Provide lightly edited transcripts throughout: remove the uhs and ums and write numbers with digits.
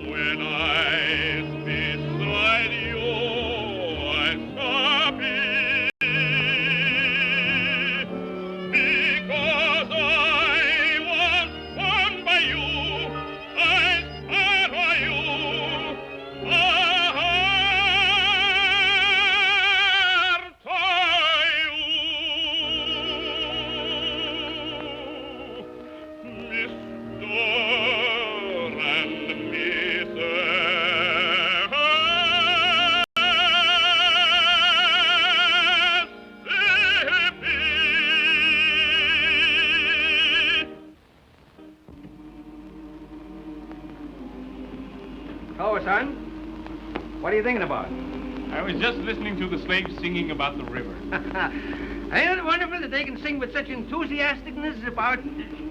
When I'm beside you, I'm happy. Because I was won by you, I stand by you. Oh, son, what are you thinking about? I was just listening to the slaves singing about the river. Ain't it wonderful that they can sing with such enthusiasticness about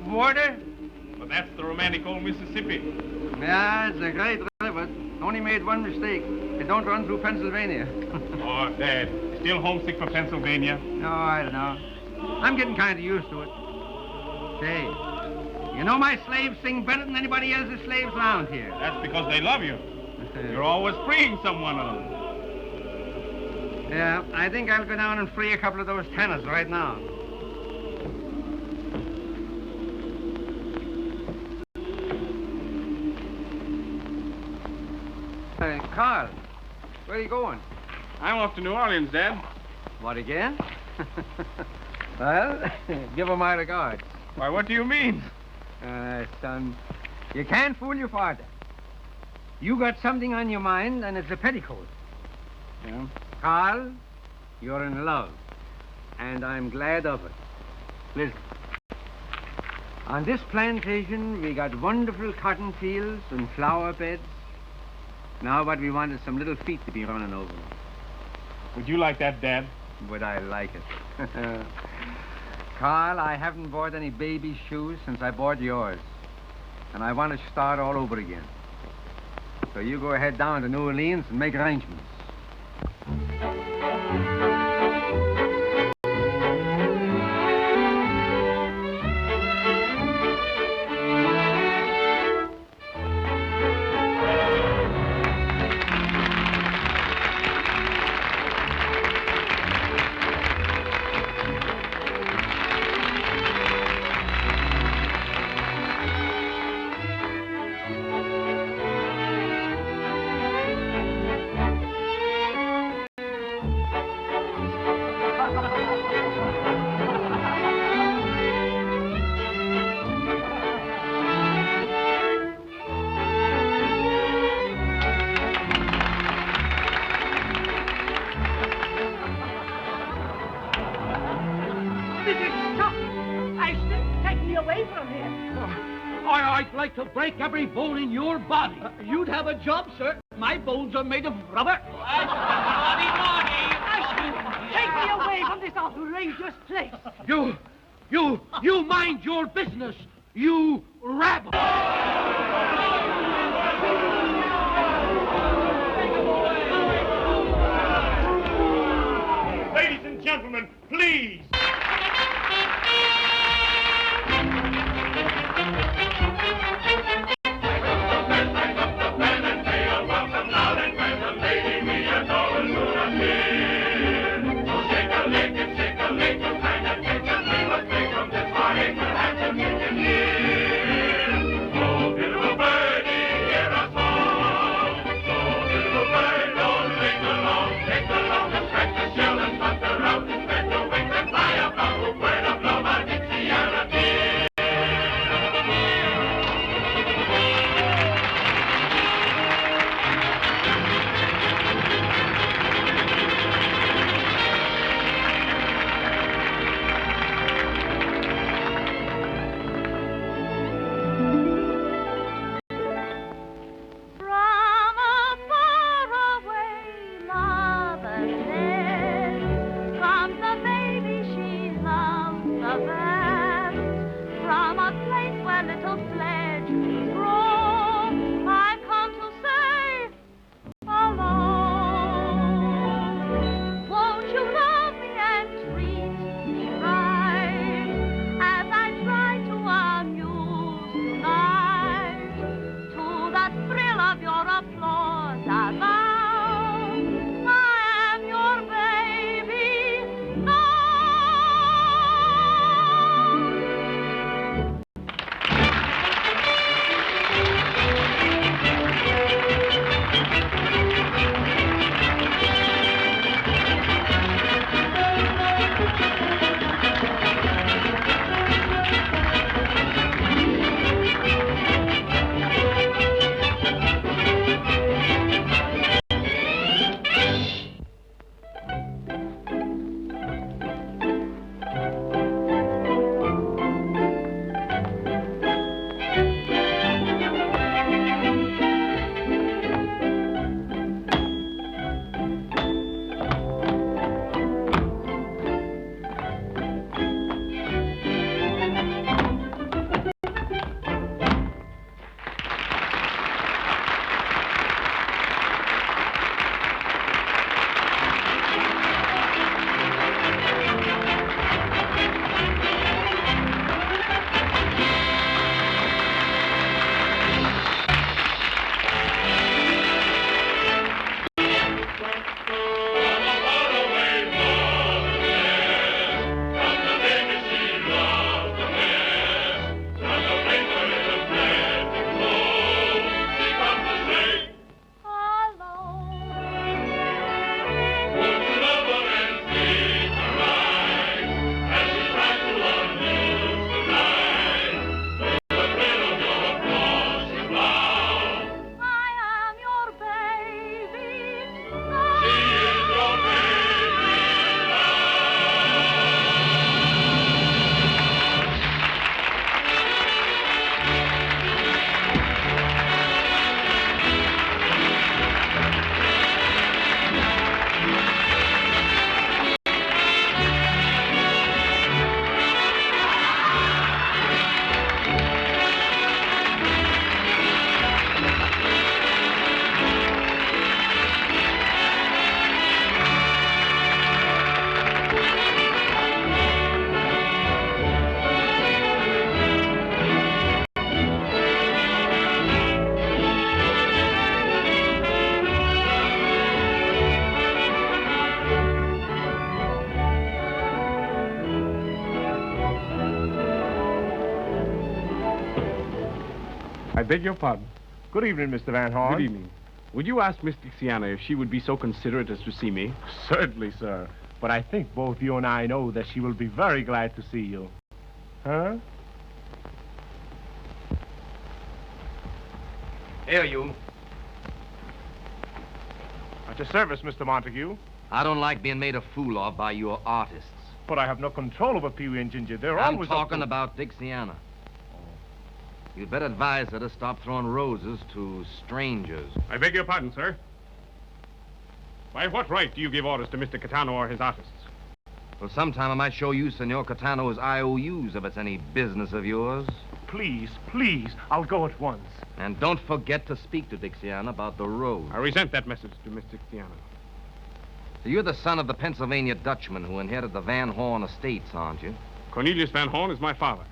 water? But that's the romantic old Mississippi. Yeah, it's a great river. Only made one mistake. It don't run through Pennsylvania. Oh, Dad, still homesick for Pennsylvania? No, I don't know. I'm getting kind of used to it. Say, you know my slaves sing better than anybody else's slaves around here. That's because they love you. You're always freeing someone of them. Yeah, I think I'll go down and free a couple of those tenors right now. Hey, Carl, where are you going? I'm off to New Orleans, Dad. What, again? Well, give her my regards. Why, what do you mean? Son, you can't fool your father. You got something on your mind, and it's a petticoat. Yeah? Carl, you're in love, and I'm glad of it. Listen, on this plantation, we got wonderful cotton fields and flower beds. Now what we want is some little feet to be running over. Would you like that, Dad? Would I like it? Carl, I haven't bought any baby shoes since I bought yours. And I want to start all over again. So you go ahead down to New Orleans and make arrangements. I'd like to break every bone in your body. You'd have a job, sir. My bones are made of rubber. Take me away from this outrageous place. You mind your business, you rabble. Ladies and gentlemen, please. Oh, beautiful bird, applause, I vow. I am your baby now. I beg your pardon. Good evening, Mr. Van Horn. Good evening. Would you ask Miss Dixiana if she would be so considerate as to see me? Certainly, sir. But I think both you and I know that she will be very glad to see you. Huh? Here, you. At your service, Mr. Montague. I don't like being made a fool of by your artists. But I have no control over Pee-wee and Ginger. They're I'm always talking about Dixiana. You'd better advise her to stop throwing roses to strangers. I beg your pardon, sir. By what right do you give orders to Mr. Catano or his artists? Well, sometime I might show you Senor Catano's IOUs if it's any business of yours. Please, please, I'll go at once. And don't forget to speak to Dixiana about the rose. I resent that message to Miss Dixiana. So you're the son of the Pennsylvania Dutchman who inherited the Van Horn estates, aren't you? Cornelius Van Horn is my father.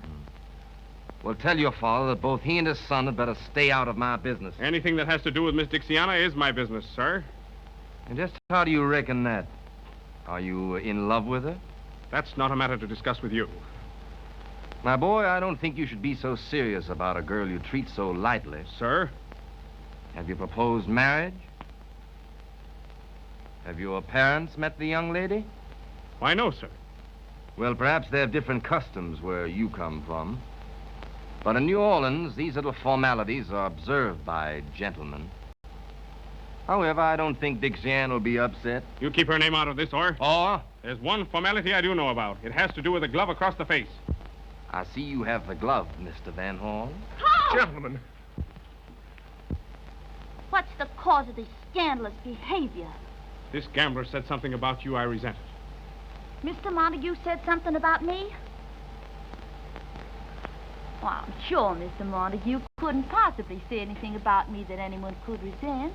Well, tell your father that both he and his son had better stay out of my business. Anything that has to do with Miss Dixiana is my business, sir. And just how do you reckon that? Are you in love with her? That's not a matter to discuss with you. My boy, I don't think you should be so serious about a girl you treat so lightly. Sir? Have you proposed marriage? Have your parents met the young lady? Why, no, sir. Well, perhaps they have different customs where you come from. But in New Orleans, these little formalities are observed by gentlemen. However, I don't think Dixiana will be upset. You keep her name out of this, or? Or? There's one formality I do know about. It has to do with the glove across the face. I see you have the glove, Mr. Van Horn. Oh! Gentlemen. What's the cause of this scandalous behavior? This gambler said something about you I resented. Mr. Montague said something about me? Well, I'm sure Mr. Montague couldn't possibly say anything about me that anyone could resent.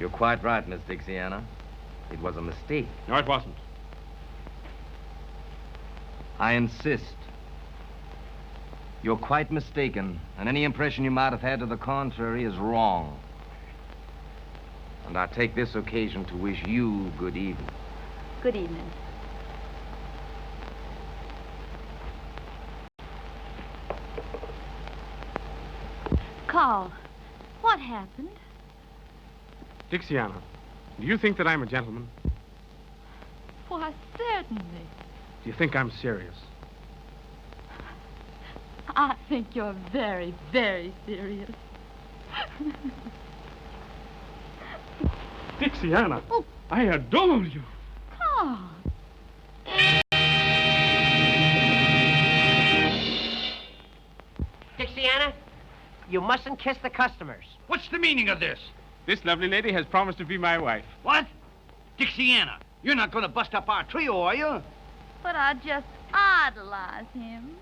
You're quite right, Miss Dixiana. It was a mistake. No, it wasn't. I insist. You're quite mistaken, and any impression you might have had to the contrary is wrong. And I take this occasion to wish you good evening. Good evening. Carl, what happened? Dixiana, do you think that I'm a gentleman? Why, certainly. Do you think I'm serious? I think you're very, very serious. Dixiana, I adore you. Carl. Dixiana, you mustn't kiss the customers. What's the meaning of this? This lovely lady has promised to be my wife. What? Dixiana, you're not going to bust up our trio, are you? But I just idolize him.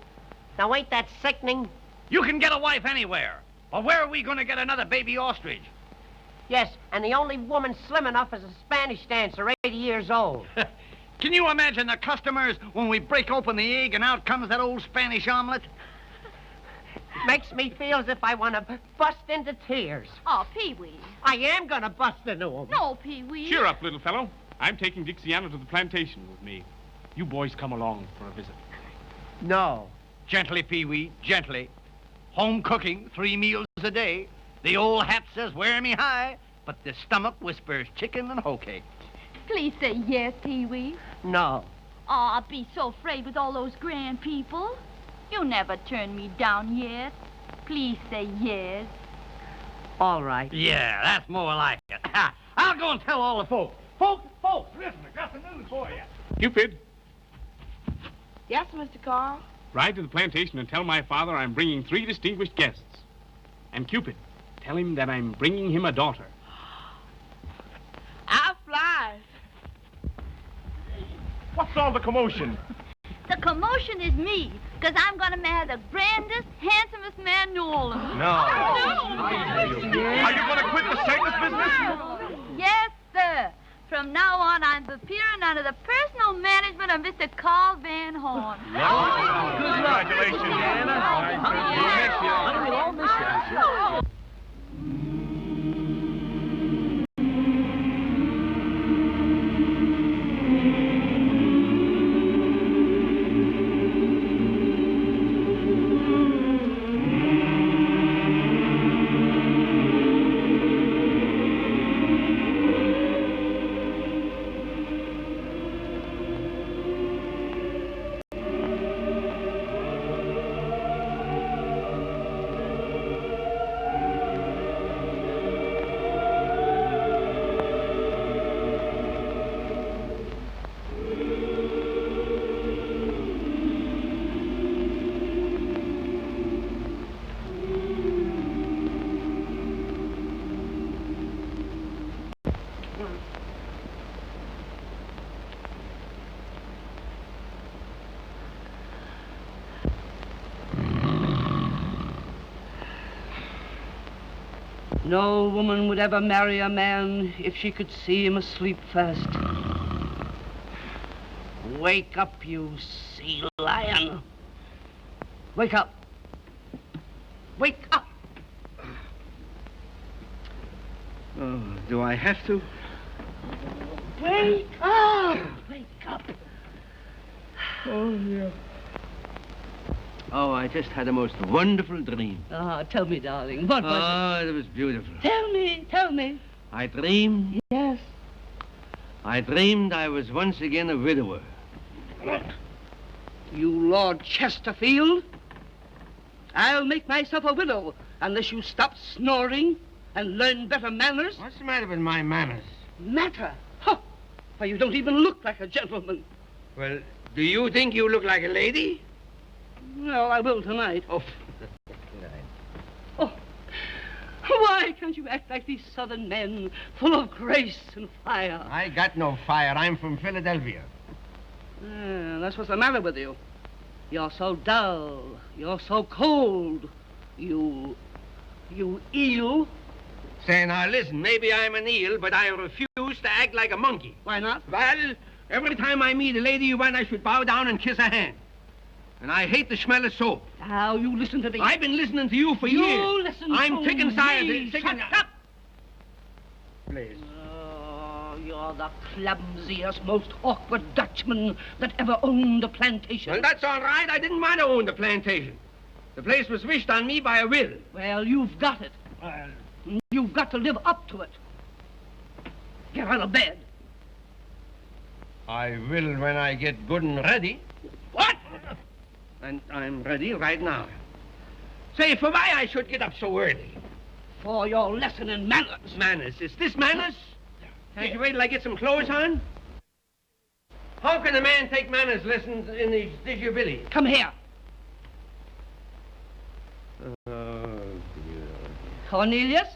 Now, ain't that sickening? You can get a wife anywhere. Or where are we going to get another baby ostrich? Yes, and the only woman slim enough is a Spanish dancer, 80 years old. Can you imagine the customers when we break open the egg and out comes that old Spanish omelet? Makes me feel as if I want to bust into tears. Oh, Pee-wee. I am going to bust into them. No, Pee-wee. Cheer up, little fellow. I'm taking Dixiana to the plantation with me. You boys come along for a visit. No. Gently, Pee-wee, gently. Home cooking, 3 meals a day. The old hat says wear me high, but the stomach whispers chicken and hoe cake. Please say yes, Pee-wee. No. Oh, I'll be so afraid with all those grand people. You never turned me down yet. Please say yes. All right. Yeah, that's more like it. I'll go and tell all the folks. Folks, listen, I got the news for you. Cupid, Yes, Mr. Carl? ride to the plantation and tell my father I'm bringing 3 distinguished guests. And Cupid, tell him that I'm bringing him a daughter. I'll fly. What's all the commotion? The commotion is me, because I'm going to marry the grandest, handsomest man in New Orleans. No. Are you going to quit the circus business? Yes, sir. From now on, I'm appearing under the personal management of Mr. Carl Van Horn. Congratulations, Anna. We'll miss you. No woman would ever marry a man if she could see him asleep first. Wake up, you sea lion. Wake up. Wake up. Oh, do I have to? Wake up. Wake up. Oh, yeah. Oh, I just had a most wonderful dream. Ah, tell me, darling, what was Oh, it was beautiful. it? Tell me. I dreamed. Yes. I dreamed I was once again a widower. What? You Lord Chesterfield? I'll make myself a widow unless you stop snoring and learn better manners. What's the matter with my manners? Matter? Huh. Why, you don't even look like a gentleman. Well, do you think you look like a lady? Well, I will tonight. Oh. Oh. Why can't you act like these southern men, full of grace and fire? I got no fire. I'm from Philadelphia. That's what's the matter with you. You're so dull. You're so cold. You eel. Say, now listen, maybe I'm an eel, but I refuse to act like a monkey. Why not? Well, every time I meet a lady, you want I should bow down and kiss her hand. And I hate the smell of soap. Now, you listen to me. I've been listening to you for years. You listen I'm to sick and tired. me. Sick Shut and... up. please. Oh, you're the clumsiest, most awkward Dutchman that ever owned a plantation. Well, that's all right. I didn't want to own the plantation. The place was wished on me by a will. Well, you've got it. You've got to live up to it. Get out of bed. I will when I get good and ready. What? And I'm ready right now. Say, for why I should get up so early? For your lesson in manners. Manners? Is this manners? Can't you wait till I get some clothes on? How can a man take manners lessons in his disability? Come here. Oh, dear. Cornelius?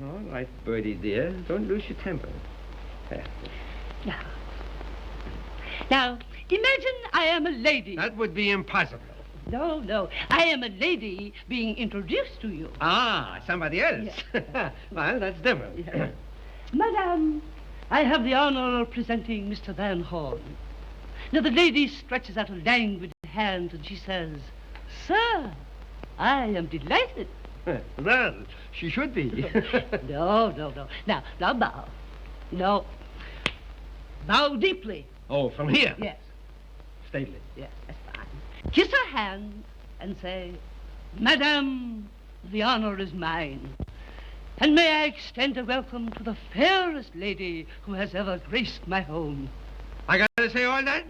All right, Bertie, dear. Don't lose your temper. Now, imagine I am a lady. That would be impossible. No. I am a lady being introduced to you. Ah, somebody else. Yeah. Well, that's different. Yeah. Madame, I have the honor of presenting Mr. Van Horn. Now, the lady stretches out a languid hand and she says, Sir, I am delighted. Well, she should be. No. Now bow. No. Bow deeply. Oh, from here? Yes. Stately. Yes, that's fine. Kiss her hand and say, Madame, the honor is mine. And may I extend a welcome to the fairest lady who has ever graced my home. I gotta say all that?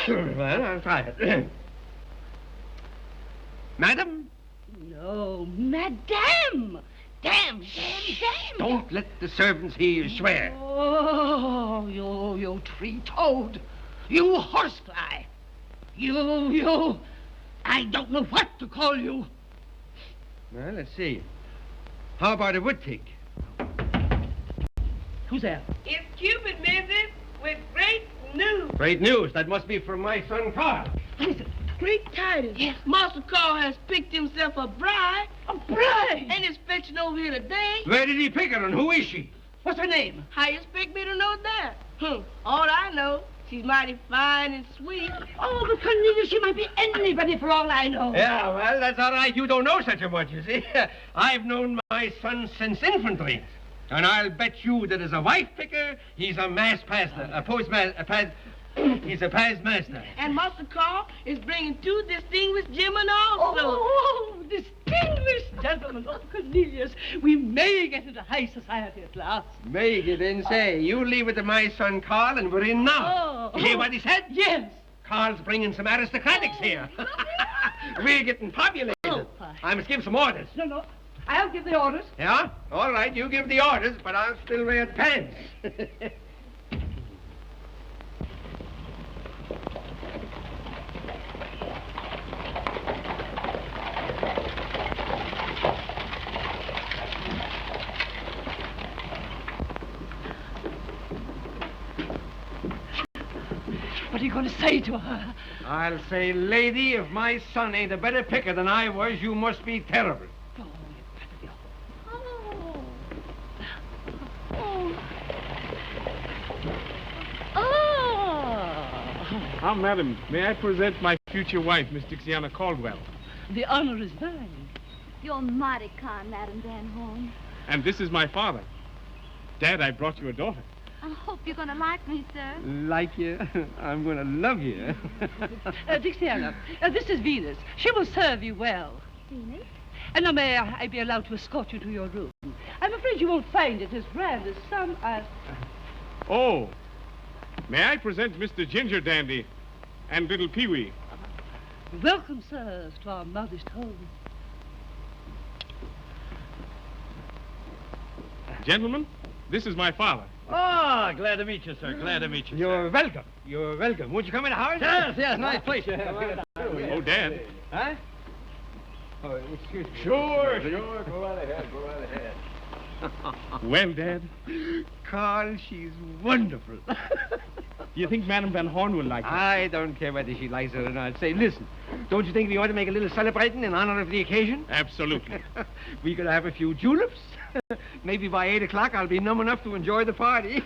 Yes. Well, I'll try it. Madam? No, Madame. Damn. Don't let the servants hear you swear. Oh, you tree-toad. You horsefly. You. I don't know what to call you. Well, let's see. How about a woodtick? Who's there? It's Cupid, Mrs., with great news. Great news. That must be from my son, Carl. What is it? Great tidings. Yes. Master Carl has picked himself a bride. A bride? And is fetching over here today. Where did he pick her, and who is she? What's her name? How you expect me to know that? All I know, she's mighty fine and sweet. Oh, but Cornelius, she might be anybody for all I know. Yeah, well, that's all right. You don't know such a much, you see. I've known my son since infantry. And I'll bet you that as a wife picker, he's a mass pastor, a postmaster, he's a past master. And Master Carl is bringing 2 distinguished gentlemen also. Oh, distinguished gentlemen. Oh, Cornelius, we may get into high society at last. May get in, say. You leave it to my son, Carl, and we're in now. Oh. You hear what he said? Yes. Carl's bringing some aristocratics here. We're getting populated. Oh, I must give some orders. No. I'll give the orders. Yeah? All right, you give the orders, but I'll still wear pants. What are you going to say to her? I'll say, lady, if my son ain't a better picker than I was, you must be terrible. Ah, madam, may I present my future wife, Miss Dixiana Caldwell? The honor is mine. You're mighty kind, Madam Van Horn. And this is my father. Dad, I brought you a daughter. I hope you're going to like me, sir. Like you? I'm going to love you. Dixiana, this is Venus. She will serve you well. Venus? And now may I be allowed to escort you to your room? I'm afraid you won't find it as grand as some are. Oh, may I present Mr. Ginger Dandy and little Pee-wee? Welcome, sirs, to our modest home. Gentlemen, this is my father. Oh, glad to meet you, sir. Glad to meet you. You're welcome. You're welcome. Won't you come in the house? Yes, nice place you have. Oh, Dad. Huh? Oh, excuse me. Sure. Go right ahead. Well, Dad, Carl, she's wonderful. do you think Madame Van Horn will like her? I don't care whether she likes it or not. Say, listen, don't you think we ought to make a little celebrating in honor of the occasion? Absolutely. We could have a few juleps. Maybe by 8 o'clock I'll be numb enough to enjoy the party.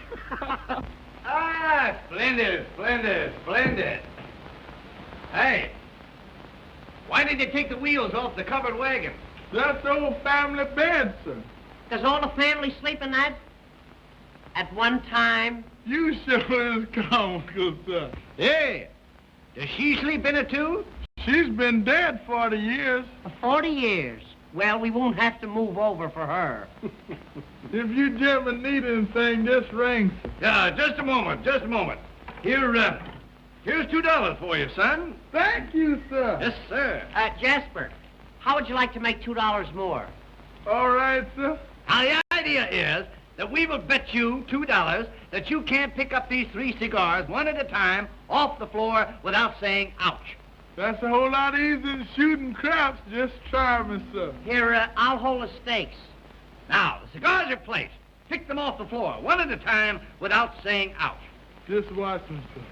Splendid. Hey, why did you take the wheels off the covered wagon? That's old family bed, sir. Does all the family sleep in that? At one time? You sure is comical, sir. Hey, does she sleep in it, too? She's been dead 40 years. 40 years. Well, we won't have to move over for her. If you gentlemen need anything, just ring. Yeah, just a moment, just a moment. Here's $2 for you, son. Thank you, sir. Yes, sir. Jasper, how would you like to make $2 more? All right, sir. Now, the idea is that we will bet you $2 that you can't pick up these 3 cigars one at a time off the floor without saying ouch. That's a whole lot easier than shooting craps. Just try me, sir. Here, I'll hold the stakes. Now, the cigars are placed. Pick them off the floor one at a time without saying ouch. Just watch me, sir.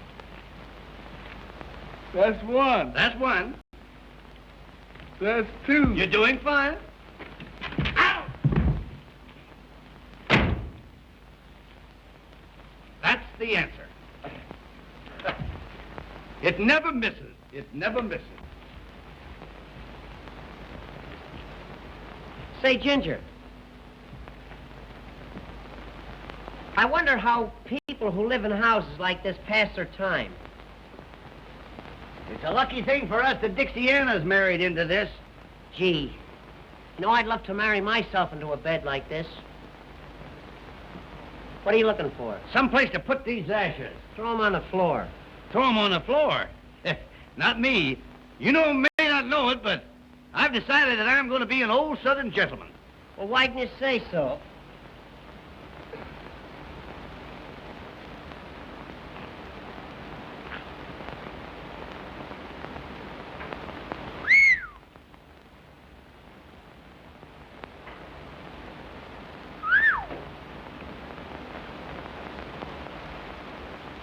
That's one. That's one. That's two. You're doing fine. Ow! That's the answer. It never misses. It never misses. Say, Ginger, I wonder how people who live in houses like this pass their time. It's a lucky thing for us that Dixiana's married into this. Gee, you know, I'd love to marry myself into a bed like this. What are you looking for? Someplace to put these ashes. Throw them on the floor. Throw them on the floor? Not me. You know, may not know it, but I've decided that I'm going to be an old Southern gentleman. Well, why didn't you say so?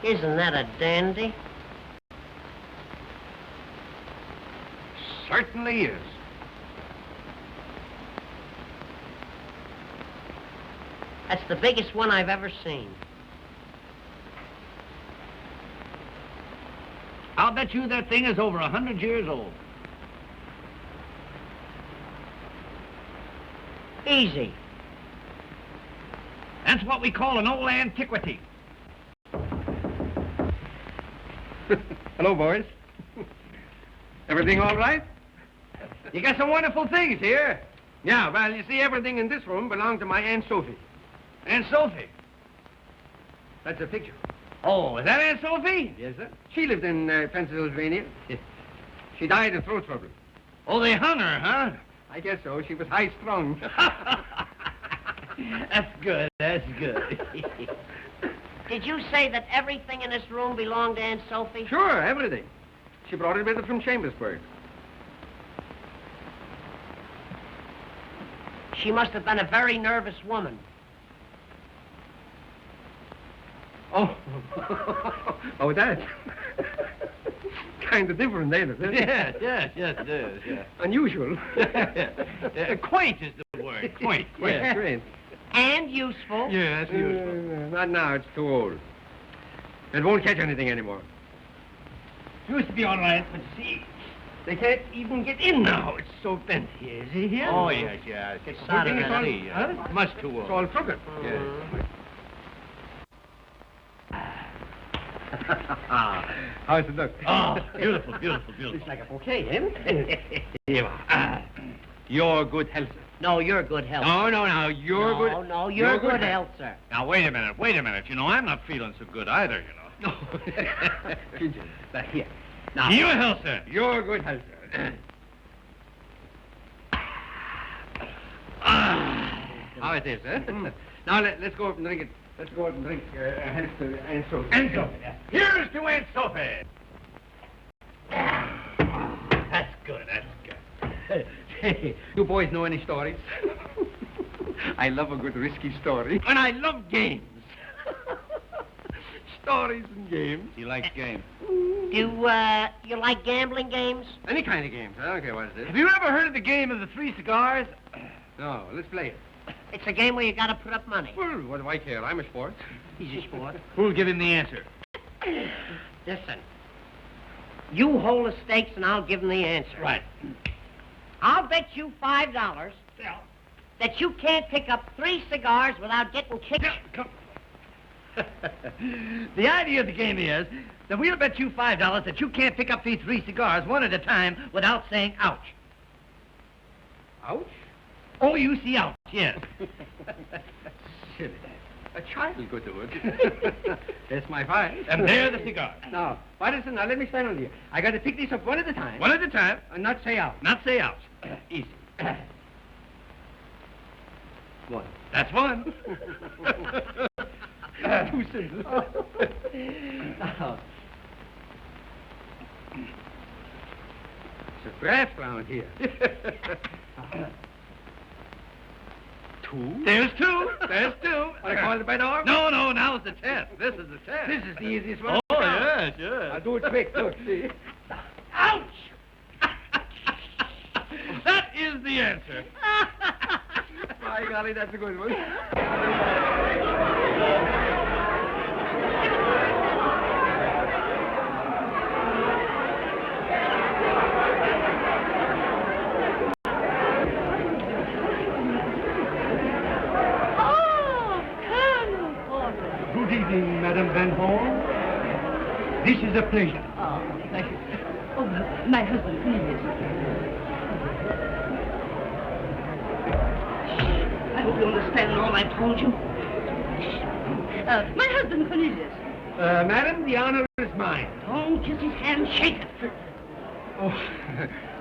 Isn't that a dandy? Certainly is. That's the biggest one I've ever seen. I'll bet you that thing is over 100 years old. Easy. That's what we call an old antiquity. Hello, boys. Everything all right? You got some wonderful things here. Yeah, well, you see, everything in this room belonged to my Aunt Sophie. Aunt Sophie. That's a picture. Oh, is that Aunt Sophie? Yes, sir. She lived in Pennsylvania. She died of throat trouble. Oh, they hung her, huh? I guess so. She was high-strung. That's good, that's good. Did you say that everything in this room belonged to Aunt Sophie? Sure, everything. She brought it with her from Chambersburg. She must have been a very nervous woman. Oh. Oh, that. Kind of different, ain't it? Yes, it is, yeah. Unusual. Quaint is the word, quaint. Yeah, quaint. And useful. Yeah, that's useful. Not now, it's too old. It won't catch anything anymore. Used to be all right, but see, they can't even get in now. It's so bent. Is he here? Oh, yes, yeah. It's solid, huh? Much too old. It's all crooked. Yeah. How's it look? Oh, beautiful, beautiful, beautiful. It's like a bouquet, eh? Yeah. Your good health, sir. No, you're good health. No, you're good. No, you're good health, sir. Now, wait a minute. You know, I'm not feeling so good either, you know. No. Here. Now. Your health, sir. Your good health, sir. How it is, eh? Now, let's go up and drink it. Let's go out and drink health to Aunt Sophie. Aunt Sophie. Here's to Aunt Sophie. That's good, that's good. Hey, you boys know any stories? I love a good risky story. And I love games. Stories and games. He likes games. Do you like gambling games? Any kind of games. I don't care what it is. Have you ever heard of the game of the 3 cigars? No, let's play it. It's a game where you gotta put up money. Well, what do I care? I'm a sport. He's a sport. Who'll give him the answer? Listen, you hold the stakes and I'll give him the answer. Right. I'll bet you $5. Yeah. that you can't pick up 3 cigars without getting kicked? Come. The idea of the game is that we'll bet you $5 that you can't pick up these 3 cigars one at a time without saying ouch. Ouch? Oh, you see ouch, yes. Silly. A child could do it. That's my five. And there the cigar. Now, Watterson, now let me stand on you. I got to pick these up one at a time. One at a time. And not say ouch. Not say ouch. Easy. One. That's one. Too simple. Now, it's a draft round here. 2. There's 2. There's 2. Want to call it by the No, now it's the test. This is the test. This is the easiest one. Oh, yes. I'll do it quick. Look, see. Ouch! That is the answer. By golly, that's a good one. Good evening, Madame Van Horn. This is a pleasure. Oh, thank you. Oh, my husband, please. I hope you understand all I've told you. My husband, Cornelius. Madam, the honor is mine. Don't kiss his hand, shake it. Oh,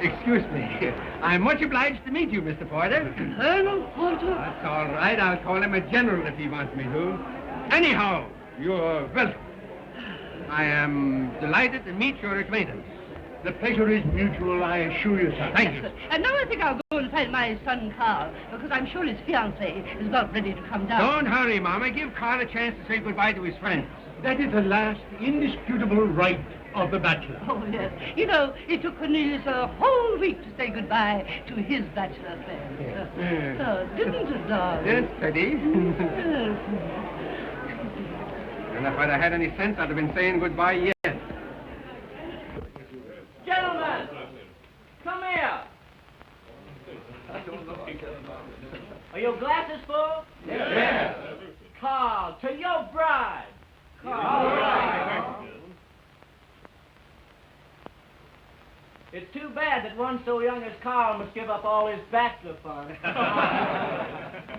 excuse me. I'm much obliged to meet you, Mr. Porter. Colonel Porter? That's all right. I'll call him a general if he wants me to. Anyhow, you're welcome. I am delighted to meet your acquaintance. The pleasure is mutual, I assure you, sir. Thank you. And now I think I'll go and find my son Carl, because I'm sure his fiancée is about ready to come down. Don't hurry, Mama. Give Carl a chance to say goodbye to his friends. That is the last indisputable right of the bachelor. Oh, yes. You know, it took Cornelius a whole week to say goodbye to his bachelor friends. Yes. Oh, didn't it, darling? Yes, Teddy. Yes. And if I'd have had any sense, I'd have been saying goodbye yet. Gentlemen, come here. Are your glasses full? Yes. Carl, to your bride. Carl. All right. It's too bad that one so young as Carl must give up all his bachelor fun.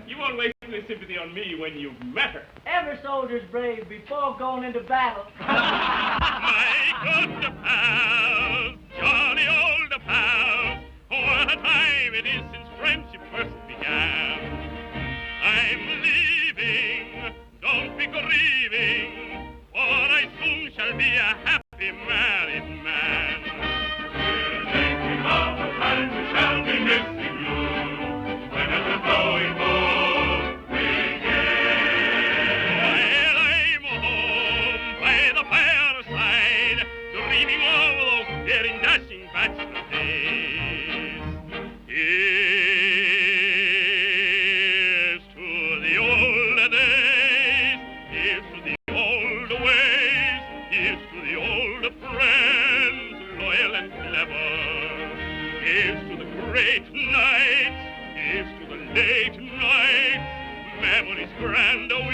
You won't waste any sympathy on me when you've met her. Every soldier's brave before going into battle. My good pals, jolly old pals, what a time it is since friendship first began. I'm leaving, don't be grieving, for I soon shall be a happy married man. We're thinking of the time we shall be missing you, when at the going home begin. While I'm home by the fireside, dreaming of those daring dashing bachelor days. Here's to the old days, here's to the old ways, here's to the old friends, loyal and clever. Here's to the great nights, here's to the late nights, memories grand will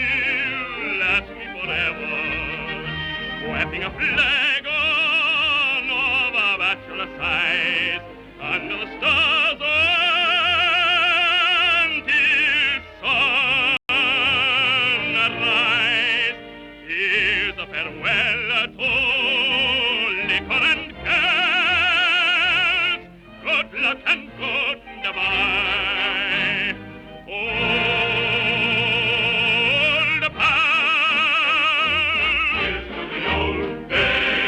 last me forever. Wrapping a flag on of a bachelor side, under the stars until sunrise. Here's a farewell to liquor and cares. Good luck and goodbye. Old pals. Here's to the old days.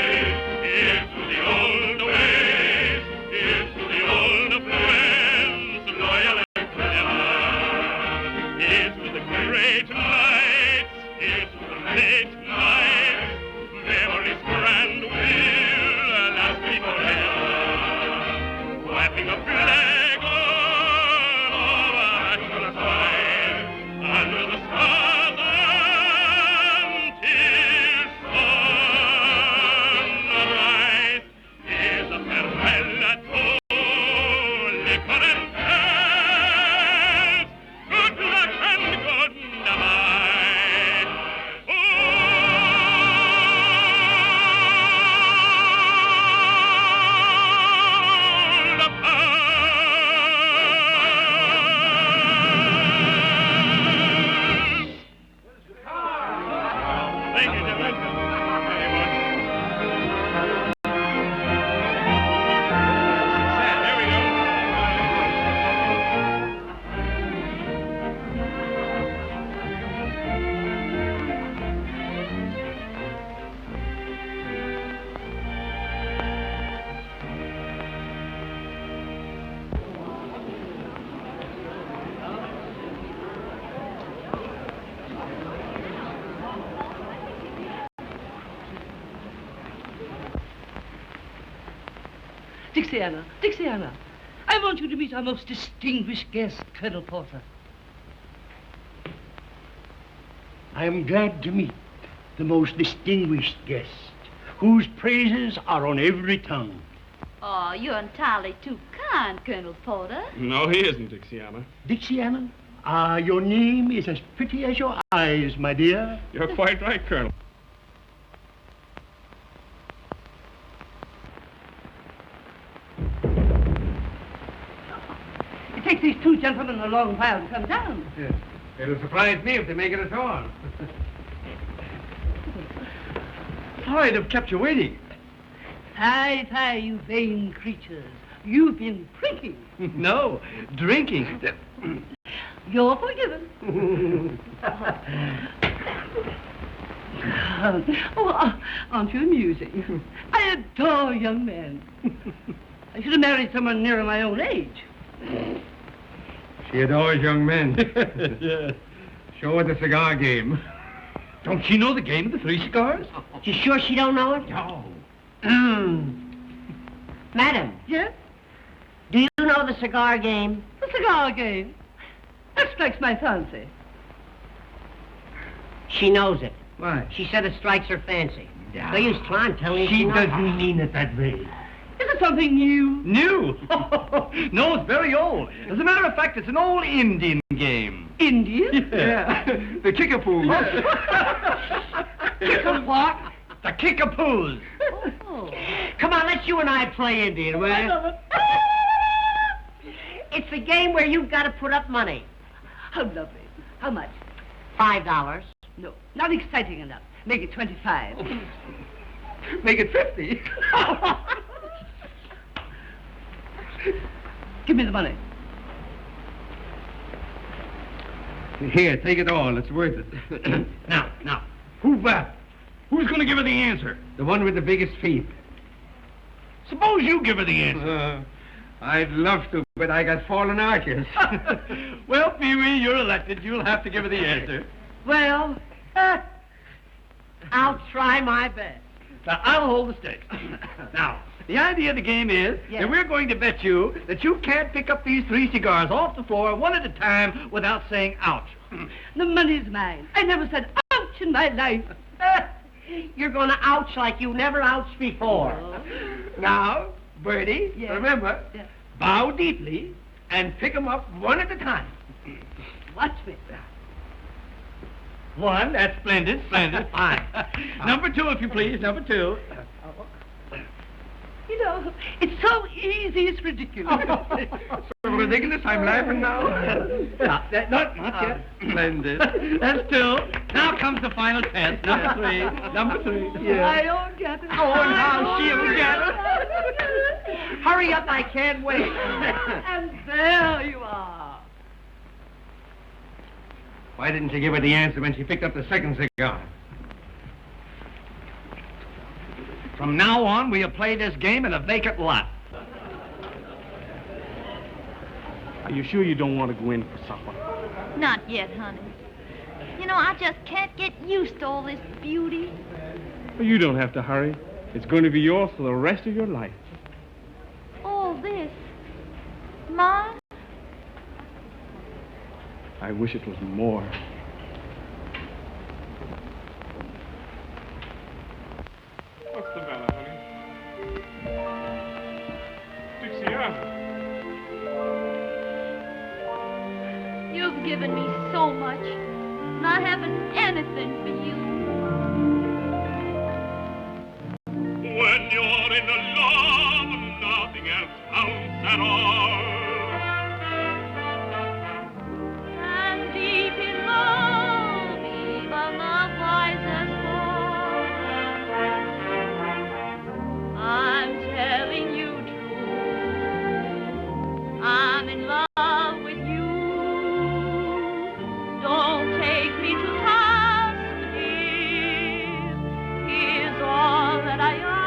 Dixiana, Dixiana, I want you to meet our most distinguished guest, Colonel Porter. I am glad to meet the most distinguished guest, whose praises are on every tongue. Oh, you're entirely too kind, Colonel Porter. No, he isn't, Dixiana. Dixiana, your name is as pretty as your eyes, my dear. You're quite right, Colonel. It takes these two gentlemen a long while to come down. Yes. It'll surprise me if they make it at all. Sorry to have kept you waiting. Fie, fie, you vain creatures. You've been drinking. No, drinking. You're forgiven. Aren't you amusing? I adore young men. I should have married someone nearer my own age. She adores young men. Yes. Show her the cigar game. Don't she know the game of the 3 cigars? You sure she don't know it? No. Madam, Yes? do you know the cigar game? The cigar game. That strikes my fancy. She knows it. Why? She said it strikes her fancy. Yeah. No use trying to tell me She knows. doesn't mean it that way. Is it something new? New? No, it's very old. As a matter of fact, it's an old Indian game. Indian? Yeah. The kickapoo. Kick a what? The kickapoos. Oh. Come on, let's you and I play Indian, will you? It's a game where you've got to put up money. How lovely. How much? $5. No, not exciting enough. Make it 25. Make it 50. Give me the money. Here, take it all. It's worth it. Now, who's going to give her the answer? The one with the biggest feet. Suppose you give her the answer. I'd love to, but I got fallen arches. Well, Pee-wee, you're elected. You'll have to give her the answer. Well, I'll try my best. Now, I'll hold the stick. Now, the idea of the game is that we're going to bet you that you can't pick up these 3 cigars off the floor one at a time without saying ouch. The money's mine. I never said ouch in my life. You're going to ouch like you never ouched before. Now, Bertie, Yes. remember, Yes. bow deeply and pick 'em up one at a time. Watch me. 1, that's splendid, fine. Number 2, if you please, number 2. You know, it's so easy, it's ridiculous. So ridiculous, I'm laughing now. Not yet. Splendid. That's 2. Now comes the final test. Number 3. I don't get it. Oh, now she'll get it. Hurry up, I can't wait. And there you are. Why didn't you give her the answer when she picked up the second cigar? From now on, we'll play this game in a vacant lot. Are you sure you don't want to go in for supper? Not yet, honey. You know, I just can't get used to all this beauty. Well, you don't have to hurry. It's going to be yours for the rest of your life. All this. Mine? I wish it was more. What's the matter, honey? Dixiana. You've given me so much, and I haven't anything for you. When you're in love, nothing else counts at all. And deep in love, even the wisest fall. I'm telling you true. I'm in love with you. Don't take me to task, dear. Here's all that I ask.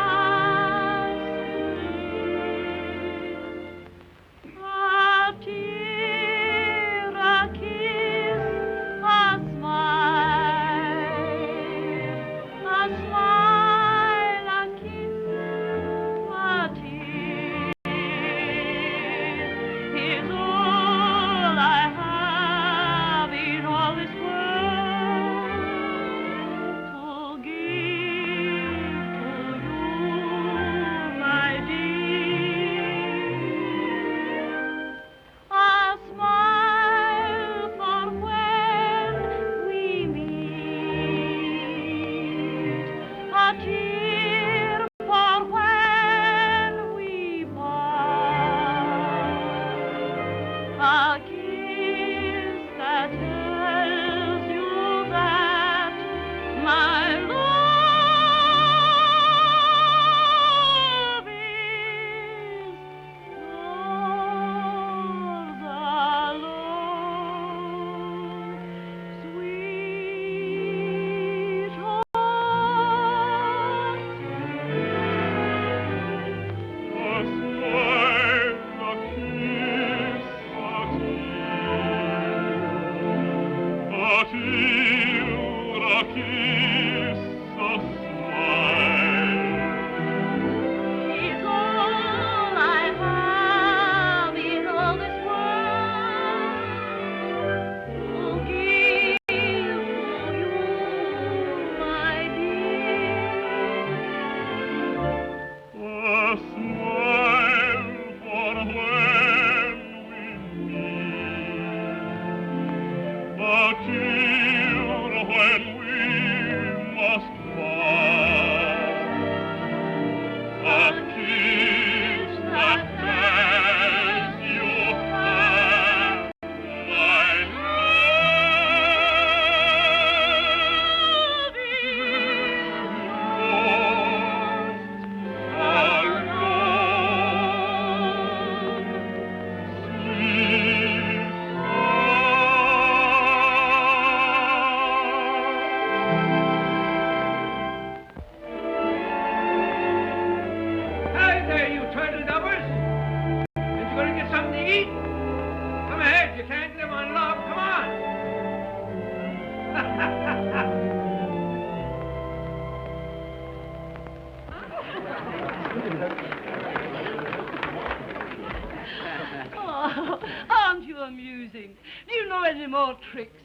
Aren't you amusing? Do you know any more tricks?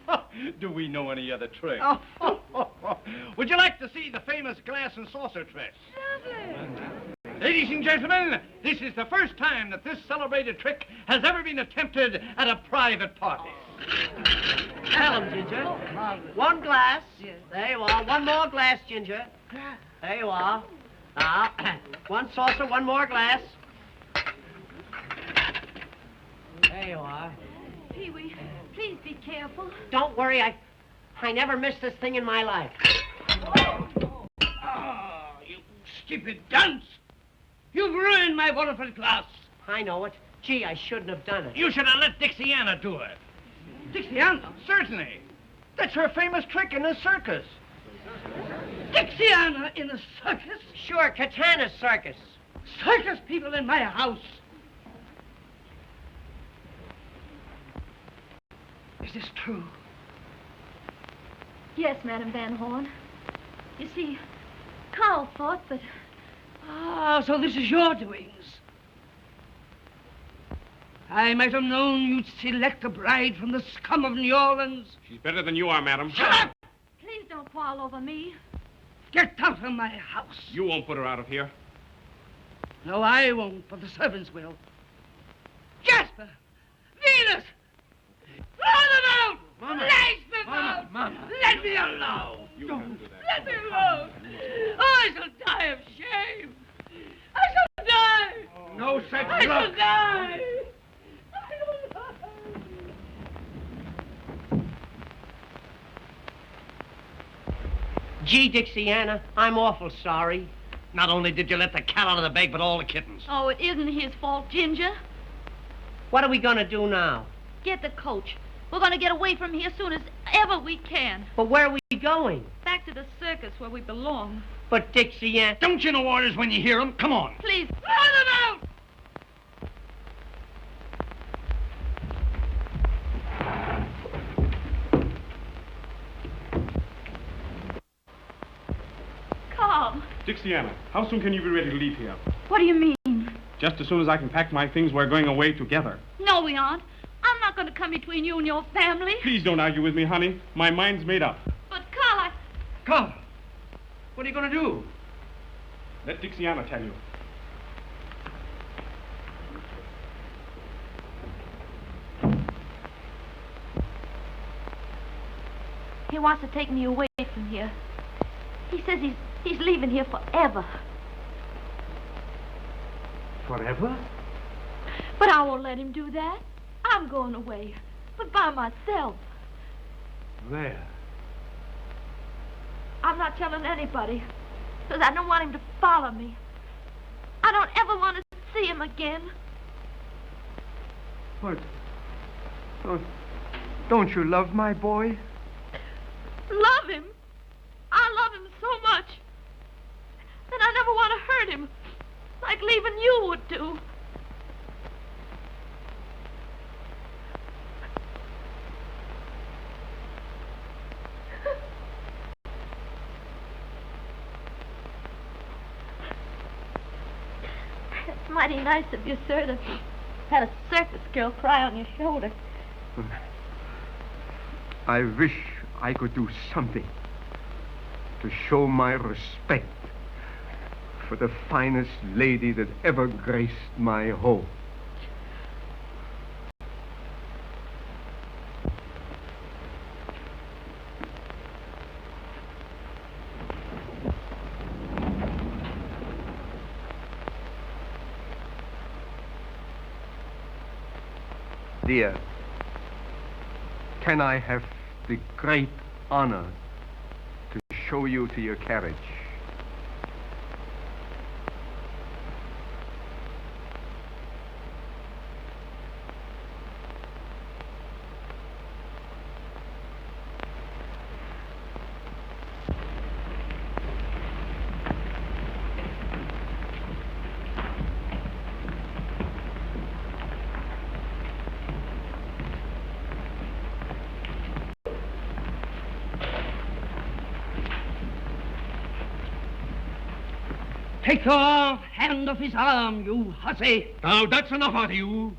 Do we know any other tricks? Oh. Would you like to see the famous glass and saucer trick? Lovely. Ladies and gentlemen, this is the first time that this celebrated trick has ever been attempted at a private party. Tell him, Ginger. One glass. Yes. There you are. One more glass, Ginger. There you are. Now, one saucer, one more glass. There you are. Pee-wee, please be careful. Don't worry, I never missed this thing in my life. Oh, you stupid dunce! You've ruined my wonderful glass. I know it. Gee, I shouldn't have done it. You should have let Dixiana do it. Dixiana? Certainly. That's her famous trick in the circus. Dixiana in a circus? Sure, Katana's circus. Circus people in my house. Is this true? Yes, Madame Van Horn. You see, Carl thought that... Ah, so this is your doings. I might have known you'd select a bride from the scum of New Orleans. She's better than you are, madam. Shut up! Please don't quarrel over me. Get out of my house. You won't put her out of here. No, I won't, but the servants will. Jasper! Venus! Throw them out! Mama! Lash them out! Mama! Let me alone! You don't do that. Let me alone! Oh, I shall die of shame! I shall die! No such I luck! shall die! Gee, Dixiana, I'm awful sorry. Not only did you let the cat out of the bag, but all the kittens. Oh, it isn't his fault, Ginger. What are we going to do now? Get the coach. We're going to get away from here as soon as ever we can. But where are we going? Back to the circus where we belong. But Dixiana... Don't you know orders when you hear them? Come on. Please, Throw them out! Carl. Dixiana, how soon can you be ready to leave here? What do you mean? Just as soon as I can pack my things, we're going away together. No, we aren't. I'm not going to come between you and your family. Please don't argue with me, honey. My mind's made up. But, Carl, Come. What are you going to do? Let Dixiana tell you. he wants to take me away from here. He says he's leaving here forever. Forever? But I won't let him do that. I'm going away, but by myself. Where? I'm not telling anybody, because I don't want him to follow me. I don't ever want to see him again. But don't you love my boy? Love him? I love him so much that I never want to hurt him, like leaving you would do. mighty nice of you, sir, to had a circus girl cry on your shoulder. I wish I could do something to show my respect for the finest lady that ever graced my home. Dear, can I have the great honor to show you to your carriage? Take your hand off his arm, you hussy. Now, that's enough out of you.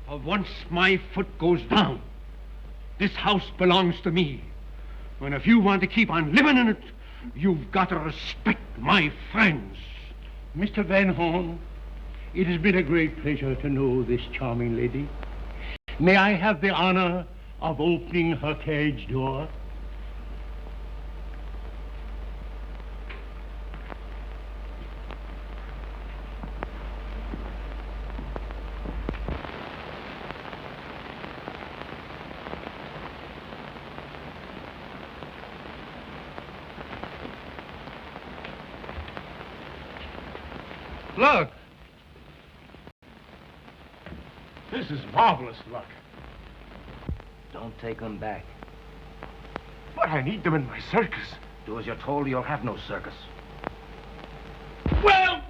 For once my foot goes down, this house belongs to me. And if you want to keep on living in it, you've got to respect my friends. Mr. Van Horn, it has been a great pleasure to know this charming lady. May I have the honor of opening her carriage door? Look. This is marvelous luck. Don't take them back. But I need them in my circus. Do as you're told, you'll have no circus. Well,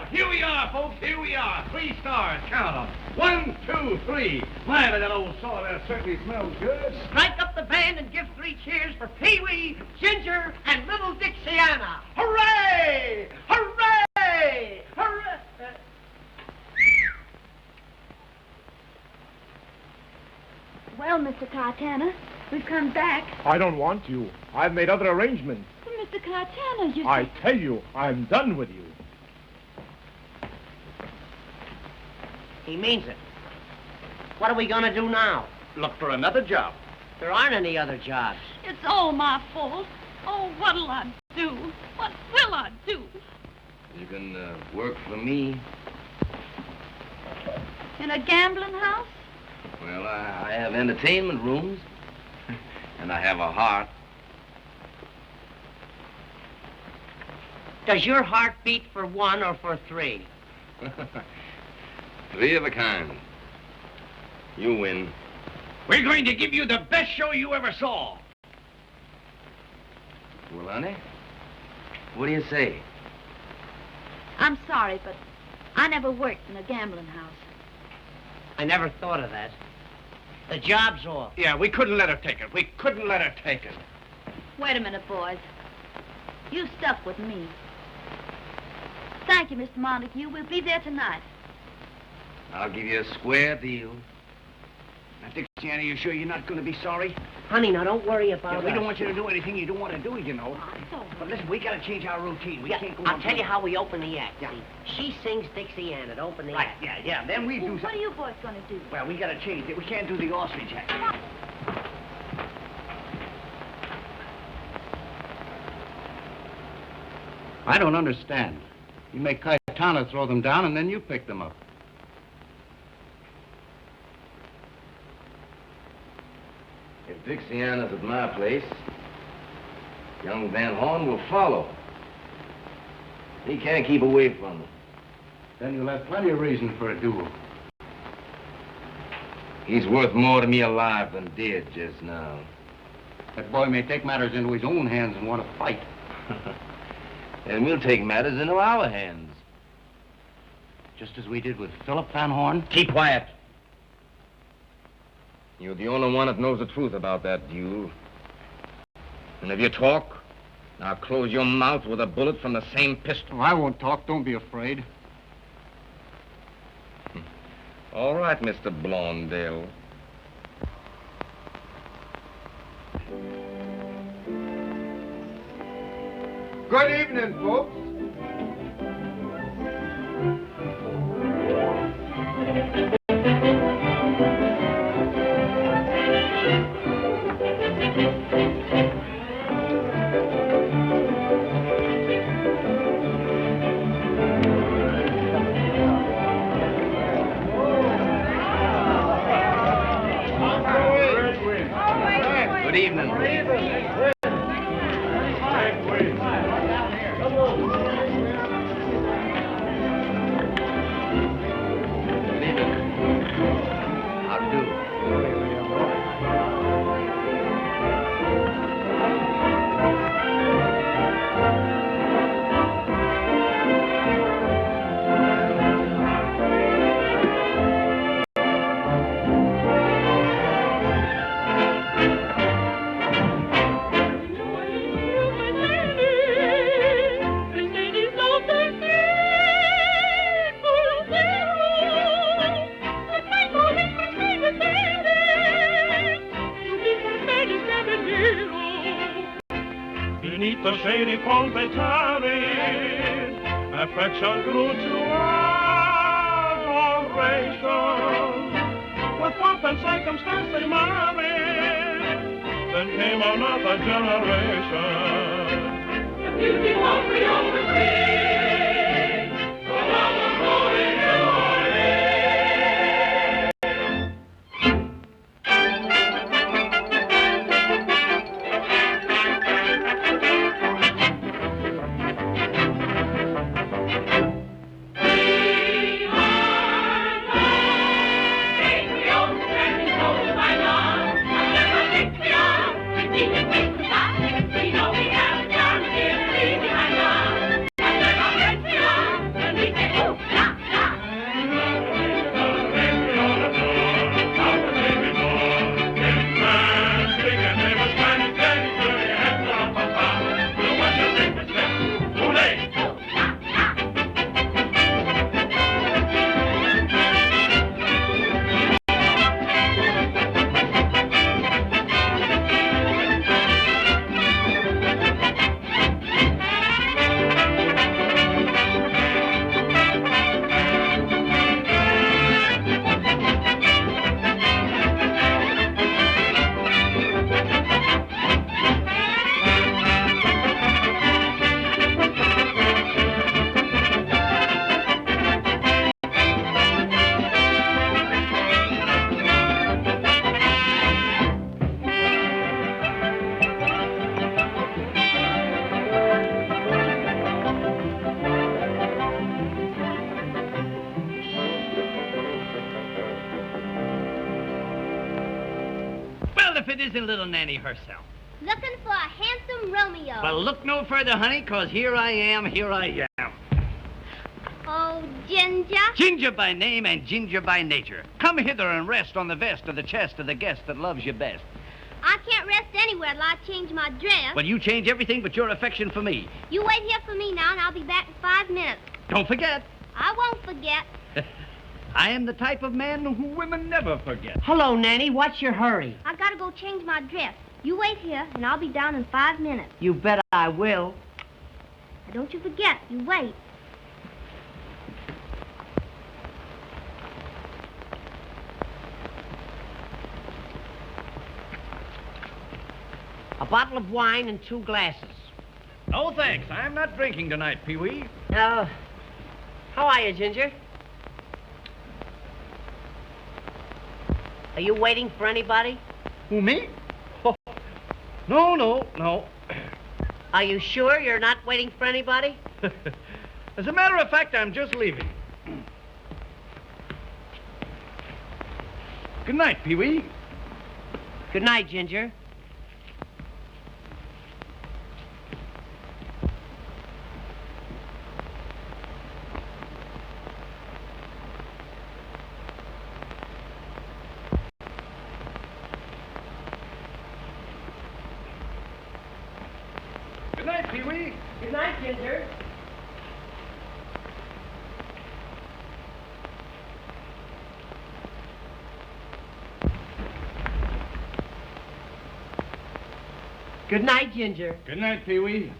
here we are, folks, here we are. 3 stars, count them. 1, 2, 3. My, but that old saw there certainly smells good. Strike up the band and give 3 cheers for Pee-wee, Ginger, and little Dixiana. Hooray! Hooray! Hooray! Well, Mr. Cartana, we've come back. I don't want you. I've made other arrangements. But Mr. Cartana, you... I tell you, I'm done with you. He means it. What are we going to do now? Look for another job. There aren't any other jobs. It's all my fault. Oh, what'll I do? What will I do? You can work for me. In a gambling house? Well, I have entertainment rooms. And I have a heart. Does your heart beat for 1 or for 3? 3 of a kind. You win. We're going to give you the best show you ever saw. Well, honey, what do you say? I'm sorry, but I never worked in a gambling house. I never thought of that. The job's off. Yeah, we couldn't let her take it. We couldn't let her take it. Wait a minute, boys. You stuck with me. Thank you, Mr. Montague. We'll be there tonight. I'll give you a square deal. Now, Dixiana, you sure you're not going to be sorry? Honey, now don't worry about it. We don't want you to do anything you don't want to do, you know. But listen, we got to change our routine. We can't go on. I'll tell you how we open the act. See, she sings Dixiana to open the act. Yeah. Then we do something. What are you boys going to do? Well, we got to change it. We can't do the ostrich act. I don't understand. You make Cayetana throw them down, and then you pick them up. If Dixiana's at my place, young Van Horn will follow. He can't keep away from her. Then you'll have plenty of reason for a duel. He's worth more to me alive than dead just now. That boy may take matters into his own hands and want to fight. And we'll take matters into our hands. Just as we did with Philip Van Horn. Keep quiet. You're the only one that knows the truth about that duel. And if you talk, I'll close your mouth with a bullet from the same pistol. Oh, I won't talk. Don't be afraid. All right, Mr. Blondell. Good evening, folks. Good evening. Beneath the shady palms they tarried, affection grew to adoration. With pomp and circumstance they married, then came another generation. The beauty won't be overseen, along the rolling Isn't little Nanny herself? Looking for a handsome Romeo. Well, look no further, honey, 'cause here I am. Oh, Ginger. Ginger by name and Ginger by nature. Come hither and rest on the vest of the chest of the guest that loves you best. I can't rest anywhere till I change my dress. Well, you change everything but your affection for me. You wait here for me now, and I'll be back in 5 minutes. Don't forget. I won't forget. I am the type of man who women never forget. Hello, Nanny. What's your hurry? I gotta go change my dress. You wait here, and I'll be down in 5 minutes. You bet I will. Now, don't you forget. You wait. A bottle of wine and 2 glasses. No, thanks. I'm not drinking tonight, Pee-wee. How are you, Ginger? Are you waiting for anybody? Who, me? Oh, no. Are you sure you're not waiting for anybody? As a matter of fact, I'm just leaving. Good night, Pee-wee. Good night, Ginger. Good night, Pee-wee. Good night, Ginger. Good night, Ginger. Good night, Pee-wee.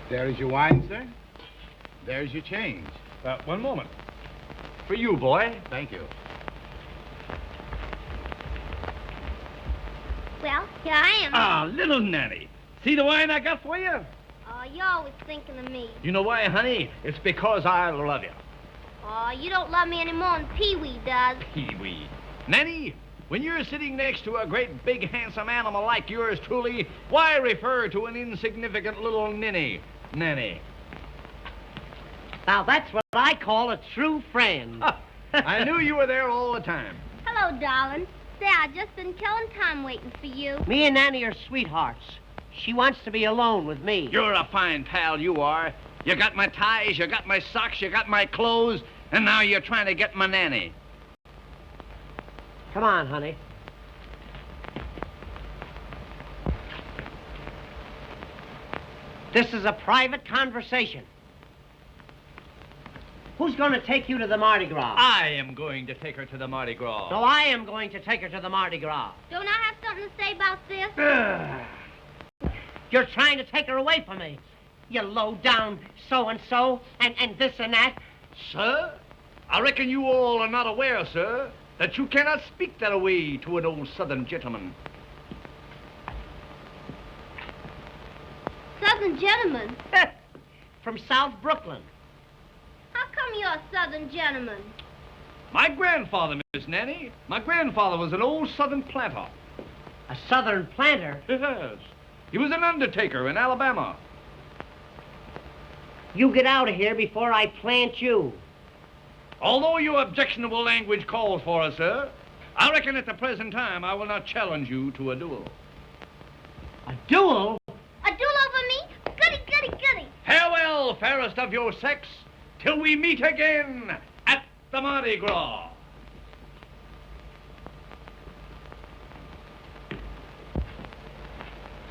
There is your wine, sir. There's your change. One moment. For you, boy. Thank you. Well, here I am. Ah, little Nanny. See the wine I got for you? Oh, you're always thinking of me. You know why, honey? It's because I love you. Oh, you don't love me any more than Pee-wee does. Pee-wee. Nanny, when you're sitting next to a great, big, handsome animal like yours truly, why refer to an insignificant little ninny? Nanny. Now, that's what I call a true friend. I knew you were there all the time. Hello, darling. Say, I've just been killing time waiting for you. Me and Nanny are sweethearts. She wants to be alone with me. You're a fine pal, you are. You got my ties, you got my socks, you got my clothes, and now you're trying to get my nanny. Come on, honey. This is a private conversation. Who's going to take you to the Mardi Gras? I am going to take her to the Mardi Gras. No, I am going to take her to the Mardi Gras. Don't I have something to say about this? You're trying to take her away from me. You low-down so-and-so and this and that. Sir, I reckon you all are not aware, sir, that you cannot speak that way to an old Southern gentleman. Southern gentleman? From South Brooklyn. How come you're a Southern gentleman? My grandfather, Miss Nanny. My grandfather was an old Southern planter. A Southern planter? Yes. He was an undertaker in Alabama. You get out of here before I plant you. Although your objectionable language calls for us, sir, I reckon at the present time I will not challenge you to a duel. A duel? A duel over me? Goody, goody, goody. Farewell, fairest of your sex, till we meet again at the Mardi Gras.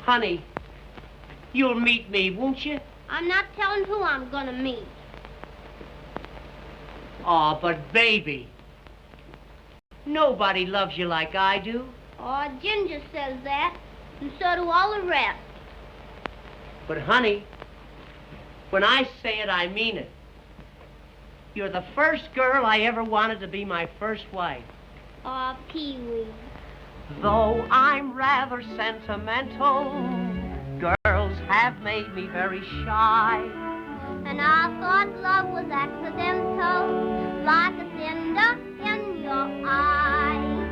Honey, you'll meet me, won't you? I'm not telling who I'm gonna meet. Oh, but baby, nobody loves you like I do. Oh, Ginger says that, and so do all the rest. But honey, when I say it, I mean it. You're the first girl I ever wanted to be my first wife. Oh, Pee-wee. Though I'm rather sentimental, girls have made me very shy. And I thought love was accidental, like a cinder in your eye.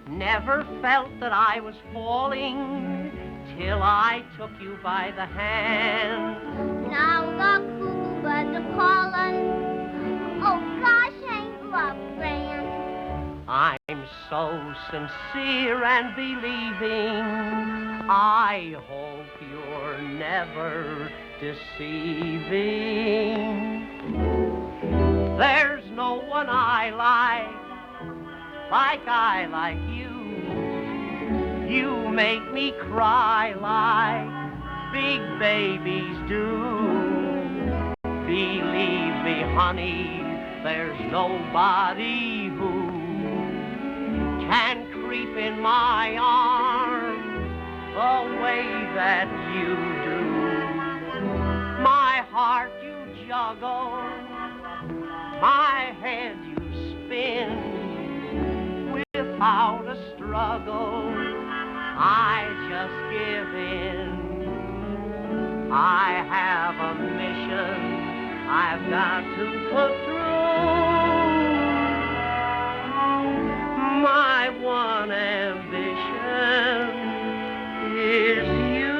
Never felt that I was falling till I took you by the hand. Now the cuckoo birds are calling. Oh gosh, ain't love grand? I'm so sincere and believing. I hope you're never deceiving. There's no one I like you. You make me cry like big babies do. Believe me, honey, there's nobody who can creep in my arms the way that you do. My heart you juggle, my head you spin. Without a struggle, I just give in. I have a mission I've got to put through. My one ambition is you.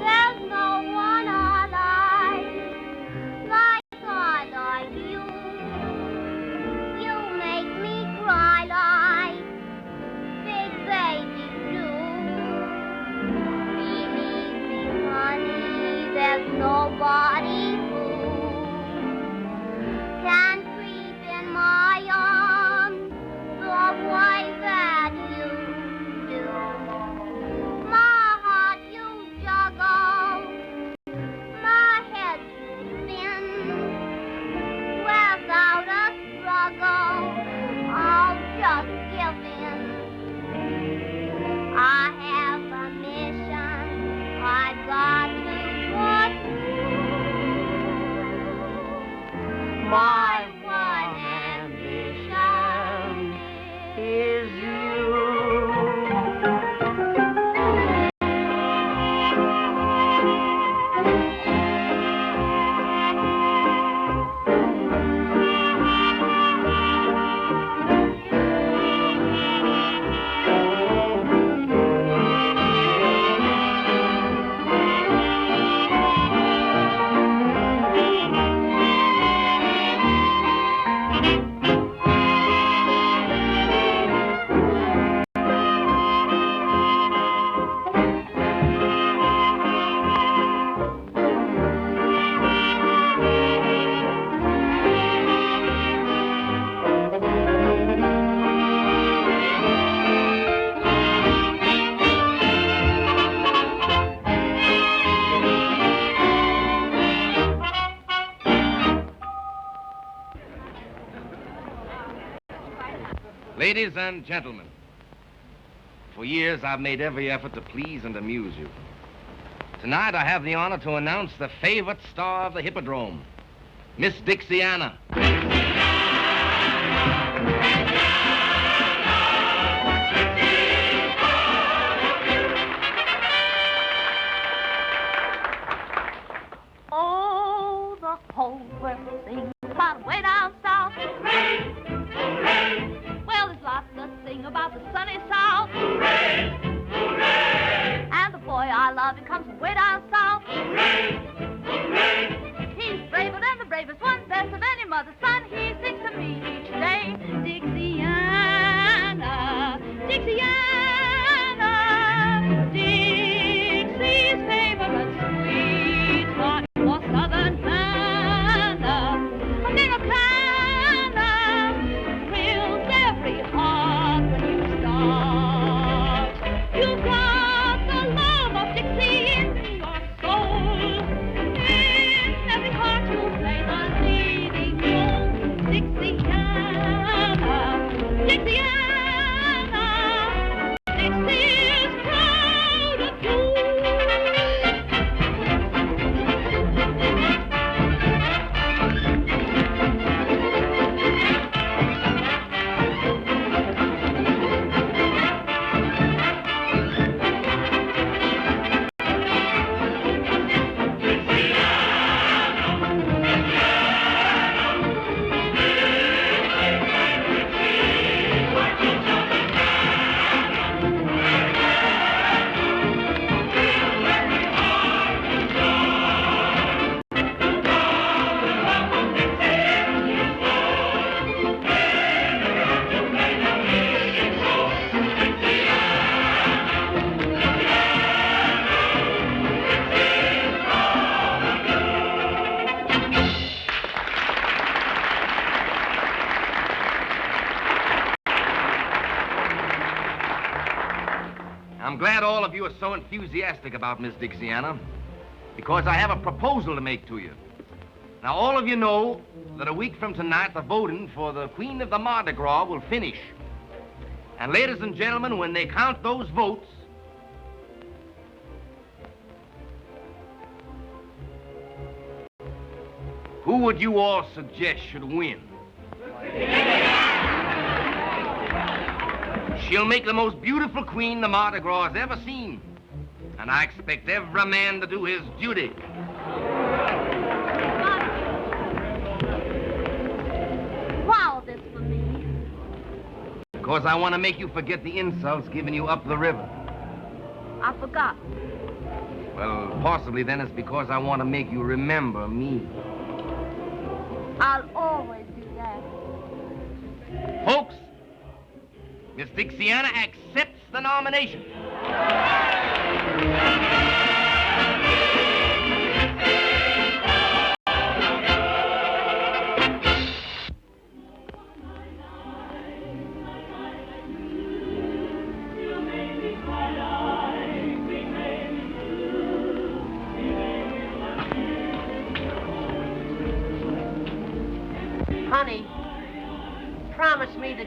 There's no one I like you. You make me cry like nobody who can creep in my arms the way that you do. My heart you juggle, my head you spin, without a struggle, I'll just give in. I have a mission I've got to fulfill. My one ambition is you. Ladies and gentlemen, for years I've made every effort to please and amuse you. Tonight I have the honor to announce the favorite star of the Hippodrome, Miss Dixiana. Oh, the whole world sings about way down south. Hooray! Hooray! Well, there's lots to sing about the sunny south. Hooray! Hooray! And the boy I love, he comes from way down south. Hooray! Hooray! He's braver than the bravest one, best of any mother's son. He sings to me each day, Dixiana, Dixiana, Dixie's favorite sweetheart was Southern Hannah. Americana thrills every heart when you start. You've got the love of Dixie in your soul. In every heart you play the leading role. Dixiana, Dixiana, Dixie's proud of you. I'm glad all of you are so enthusiastic about Miss Dixiana, because I have a proposal to make to you. Now, all of you know that a week from tonight, the voting for the Queen of the Mardi Gras will finish. And ladies and gentlemen, when they count those votes, who would you all suggest should win? She'll make the most beautiful queen the Mardi Gras has ever seen. And I expect every man to do his duty. Wow, this for me. Because I want to make you forget the insults given you up the river. I forgot. Well, possibly then it's because I want to make you remember me. I'll always do that. Folks, Miss Dixiana accepts the nomination.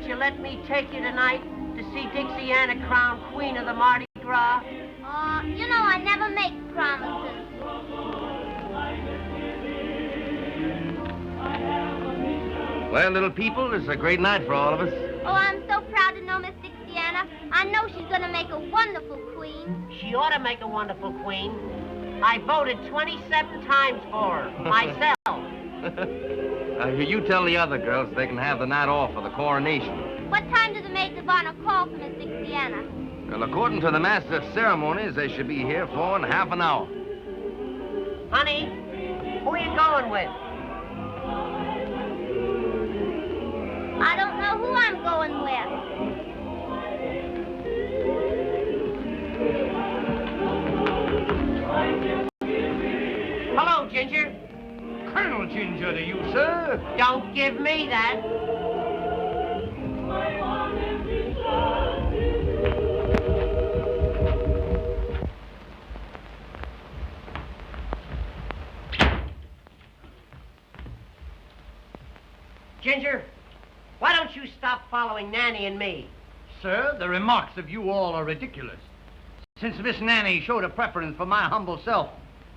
you let me take you tonight to see Dixiana crowned Queen of the Mardi Gras? You know I never make promises. Well, little people, it's a great night for all of us. Oh, I'm so proud to know Miss Dixiana. I know she's going to make a wonderful queen. She ought to make a wonderful queen. I voted 27 times for her, myself. You tell the other girls they can have the night off for the coronation. What time do the maids of honor call for Miss Dixiana? Well, according to the master of ceremonies, they should be here for in half an hour. Honey, who are you going with? I don't know who I'm going with. Hello, Ginger. Colonel Ginger to you, sir. Don't give me that. Ginger, why don't you stop following Nanny and me? Sir, the remarks of you all are ridiculous. Since Miss Nanny showed a preference for my humble self,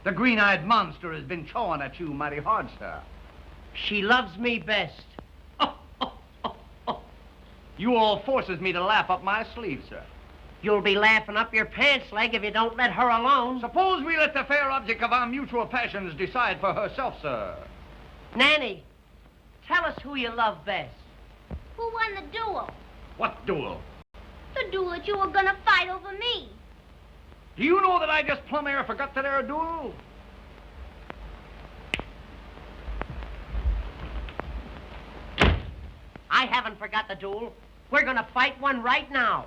the green-eyed monster has been chawing at you mighty hard, sir. She loves me best. You all forces me to laugh up my sleeve, sir. You'll be laughing up your pants leg if you don't let her alone. Suppose we let the fair object of our mutual passions decide for herself, sir. Nanny, tell us who you love best. Who won the duel? What duel? The duel that you were going to fight over me. Do you know that I just plumb air forgot that there duel? I haven't forgot the duel. We're going to fight one right now.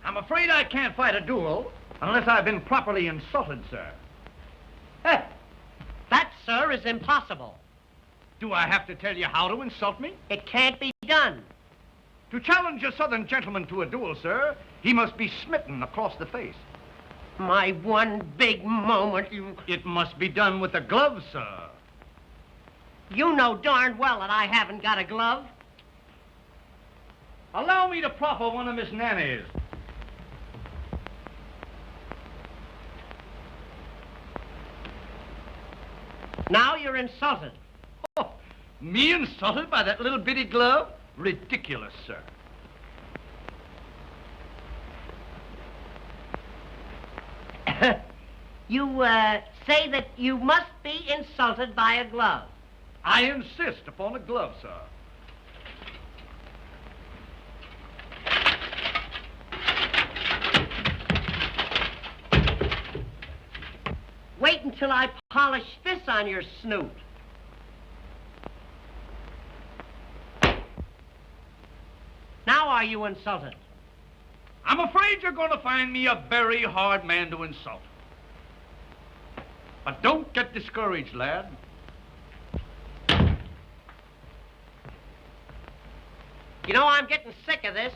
I'm afraid I can't fight a duel unless I've been properly insulted, sir. That, sir, is impossible. Do I have to tell you how to insult me? It can't be done. To challenge a southern gentleman to a duel, sir, he must be smitten across the face. My one big moment, you... It must be done with a glove, sir. You know darn well that I haven't got a glove. Allow me to proffer one of Miss Nanny's. Now you're insulted. Oh, me insulted by that little bitty glove? Ridiculous, sir. You, say that you must be insulted by a glove. I insist upon a glove, sir. Wait until I polish this on your snoot. Now are you insulted? I'm afraid you're going to find me a very hard man to insult. But don't get discouraged, lad. You know, I'm getting sick of this.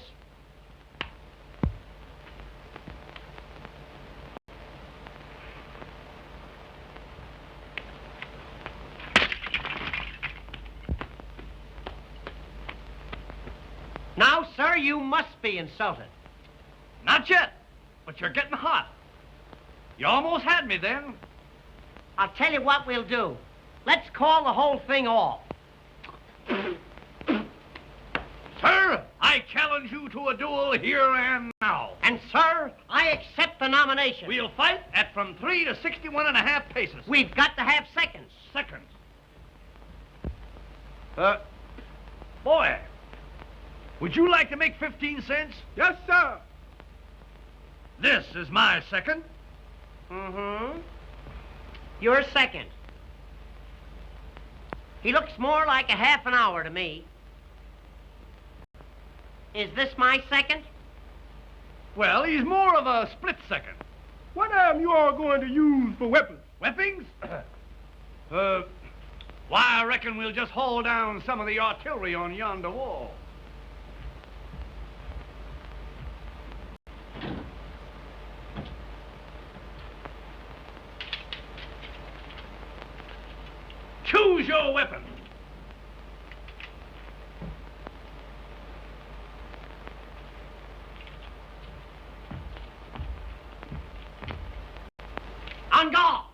Now, sir, you must be insulted. Not yet, but you're getting hot. You almost had me then. I'll tell you what we'll do. Let's call the whole thing off. Sir, I challenge you to a duel here and now. And, sir, I accept the nomination. We'll fight at from 3 to 61.5 paces. We've got to have seconds. Seconds. Boy, would you like to make 15 cents? Yes, sir. This is my second. Mm-hmm. Your second. He looks more like a half an hour to me. Is this my second? Well, he's more of a split second. What am you all going to use for weapons? Weapons? Why, I reckon we'll just haul down some of the artillery on yonder wall. Choose your weapon. On guard!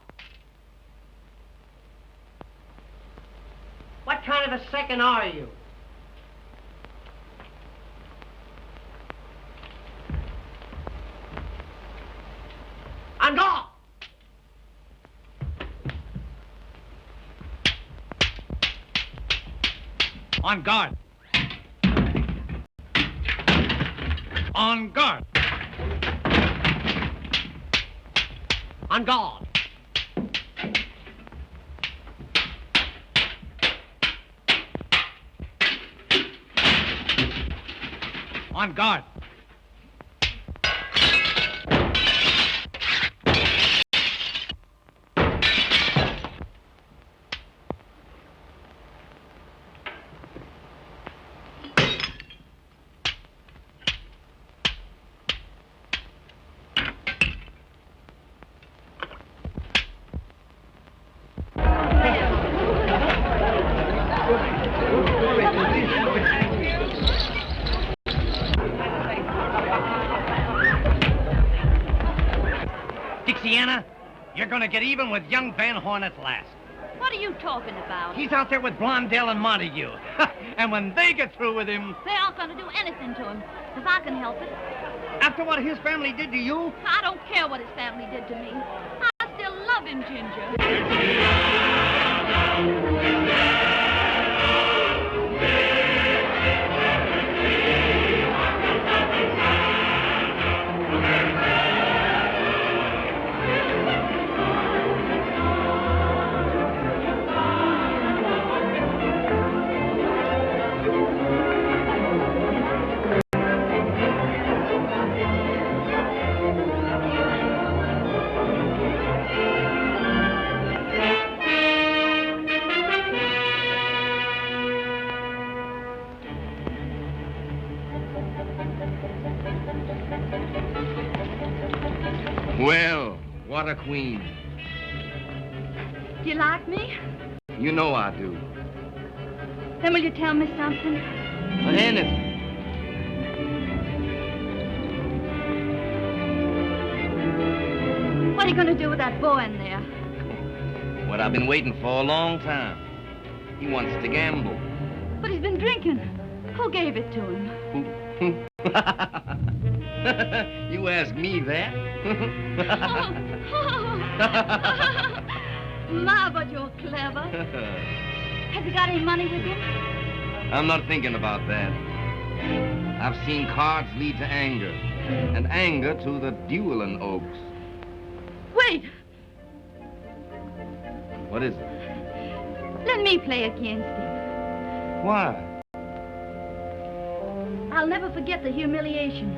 What kind of a second are you? On guard! On guard. On guard. On guard. On guard. Dixiana, you're going to get even with young Van Horn at last. What are you talking about? He's out there with Blondell and Montague. And when they get through with him... They aren't going to do anything to him, if I can help it. After what his family did to you? I don't care what his family did to me. I still love him, Ginger. Well, what a queen. Do you like me? You know I do. Then will you tell me something? Anything. What are you going to do with that boy in there? What I've been waiting for a long time. He wants to gamble. But he's been drinking. Who gave it to him? You ask me that? My, but you're clever. Has he got any money with him? I'm not thinking about that. I've seen cards lead to anger, and anger to the dueling oaks. Wait! What is it? Let me play against him. Why? I'll never forget the humiliation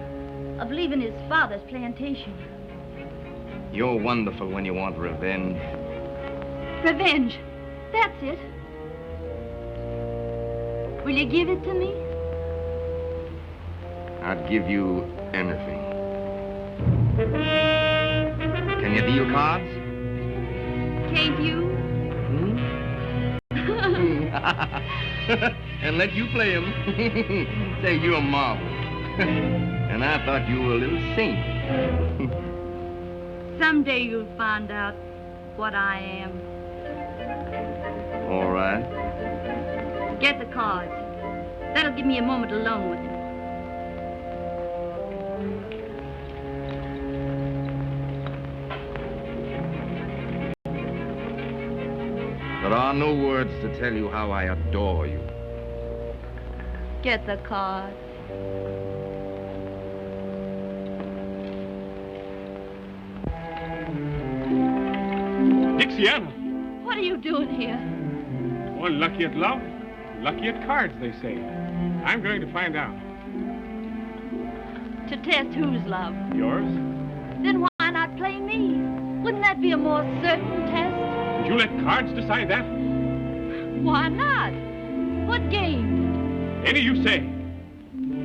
of leaving his father's plantation. You're wonderful when you want revenge. Revenge. That's it. Will you give it to me? I'd give you anything. Can you deal cards? Can't you? And let you play him. Say you're a marvel. And I thought you were a little saint. Someday you'll find out what I am. All right. Get the cards. That'll give me a moment alone with him. There are no words to tell you how I adore you. Get the cards. Dixiana! What are you doing here? One lucky at love, lucky at cards, they say. I'm going to find out. To test whose love? Yours? Then why not play me? Wouldn't that be a more certain test? Would you let cards decide that? Why not? What game? Any you say.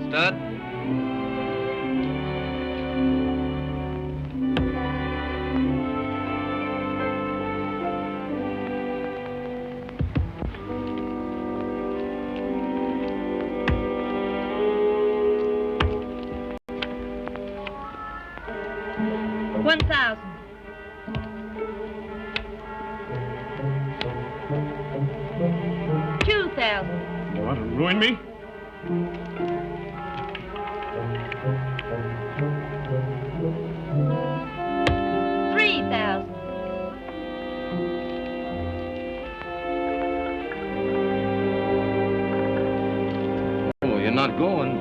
Stud? ruin me? $3,000. Oh, you're not going.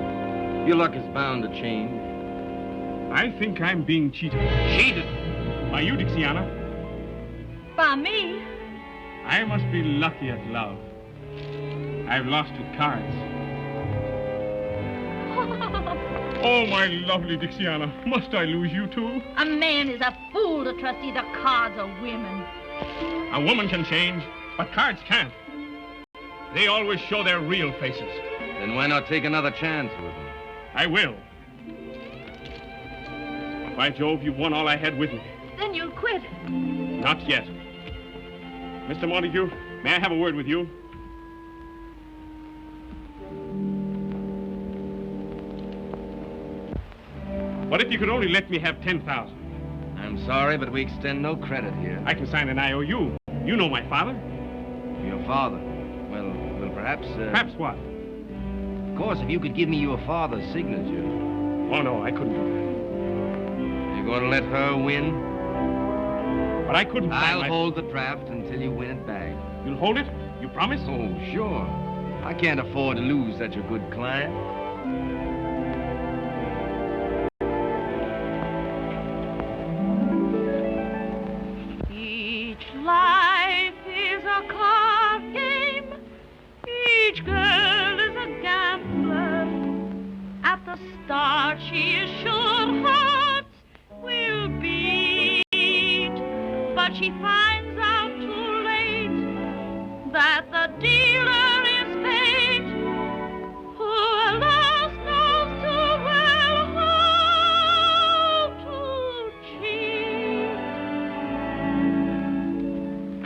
Your luck is bound to change. I think I'm being cheated. Cheated? By you, Dixiana. By me? I must be lucky at love. I've lost at cards. Oh, my lovely Dixiana, must I lose you too? A man is a fool to trust either cards or women. A woman can change, but cards can't. They always show their real faces. Then why not take another chance with them? I will. By Jove, you've won all I had with me. Then you'll quit. Not yet. Mr. Montague, may I have a word with you? What if you could only let me have 10,000? I'm sorry, but we extend no credit here. I can sign an IOU. You know my father. Your father? Well, perhaps... Perhaps what? Of course, if you could give me your father's signature. Oh, no, I couldn't do that. You're going to let her win? But I couldn't... I'll hold the draft until you win it back. You'll hold it? You promise? Oh, sure. I can't afford to lose such a good client. Each life is a card game. Each girl is a gambler. At the start, she is sure hearts will beat. But she finds out too late that the dealer is fate. Who alas knows too well how to cheat.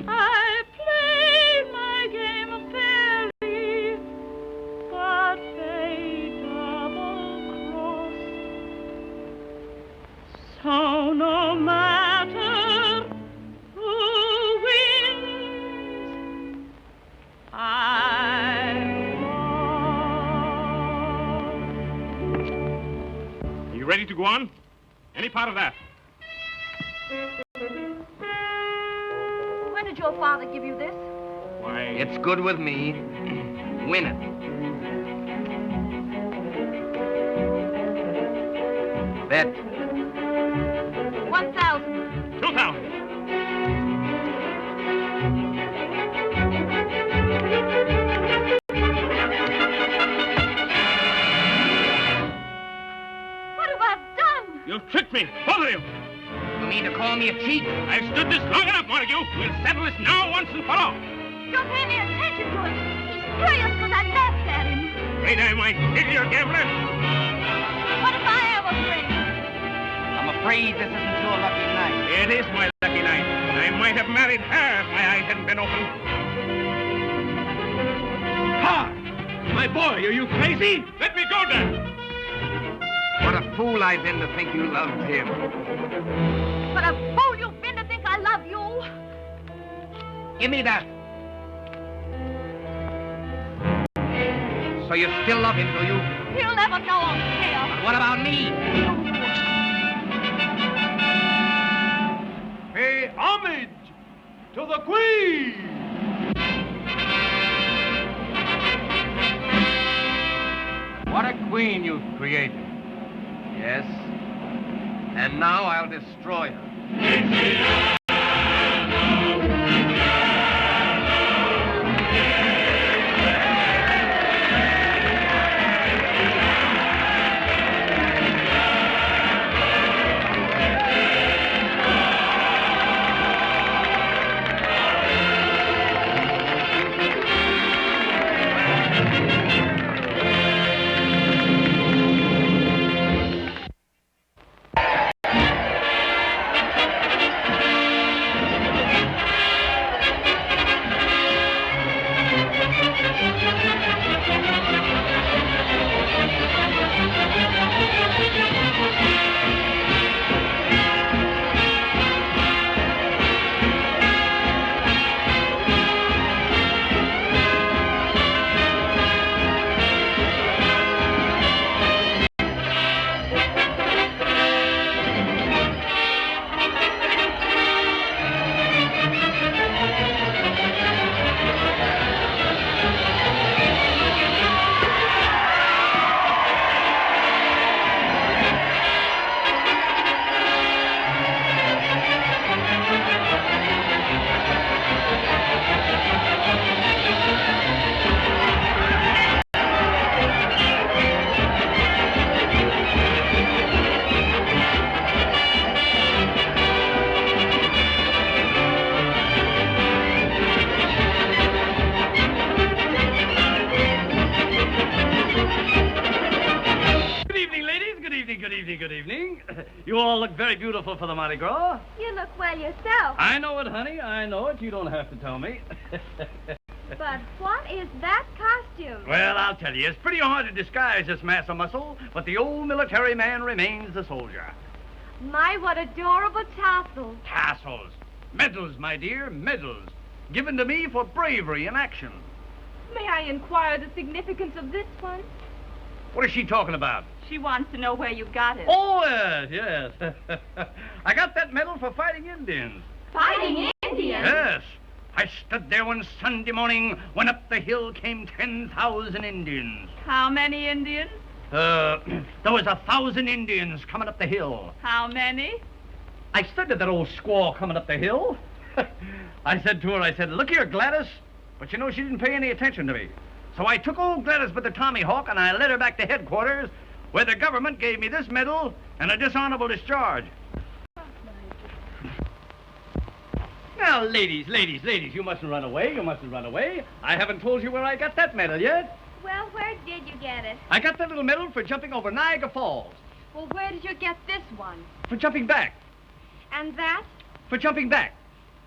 I play my game fairly, but fate double-cross. So no matter who wins, I Are you ready to go on? Any part of that? When did your father give you this? Why... It's good with me. Win it. Bet. 1,000. 2,000. What have I done? You've tricked me, both of you. You mean to call me a cheat? I've stood this long enough, Montague. We'll settle this now once and for all. Don't pay any attention to him. He's furious because I laughed at him. Afraid I might kill your gambler? What if I am afraid? I'm afraid this isn't your lucky night. It is my lucky night. I might have married her if my eyes hadn't been open. Ha! My boy, are you crazy? Let me go, Dad. What a fool I've been to think you loved him. What a fool you've been to think I love you. Give me that. So you still love him, do you? He'll never know or care. But what about me? Pay homage to the Queen! What a queen you've created. Yes. And now I'll destroy her. ladies, good evening, good evening, good evening. You all look very beautiful for the Mardi Gras. You look well yourself. I know it, honey. I know it. You don't have to tell me. But what is that costume? Well, I'll tell you. It's pretty hard to disguise this mass of muscle, but the old military man remains the soldier. My, what adorable tassels. Tassels. Medals, my dear, medals. Given to me for bravery in action. May I inquire the significance of this one? What is she talking about? She wants to know where you got it. Oh, yes. I got that medal for fighting Indians. Fighting Indians? Yes. I stood there one Sunday morning when up the hill came 10,000 Indians. How many Indians? There was 1,000 Indians coming up the hill. How many? I said to that old squaw coming up the hill, I said to her, look here, Gladys. But you know, she didn't pay any attention to me. So I took old Gladys by the Tommy Hawk and I led her back to headquarters, where the government gave me this medal and a dishonorable discharge. Now, ladies, you mustn't run away. You mustn't run away. I haven't told you where I got that medal yet. Well, where did you get it? I got that little medal for jumping over Niagara Falls. Well, where did you get this one? For jumping back. And that? For jumping back.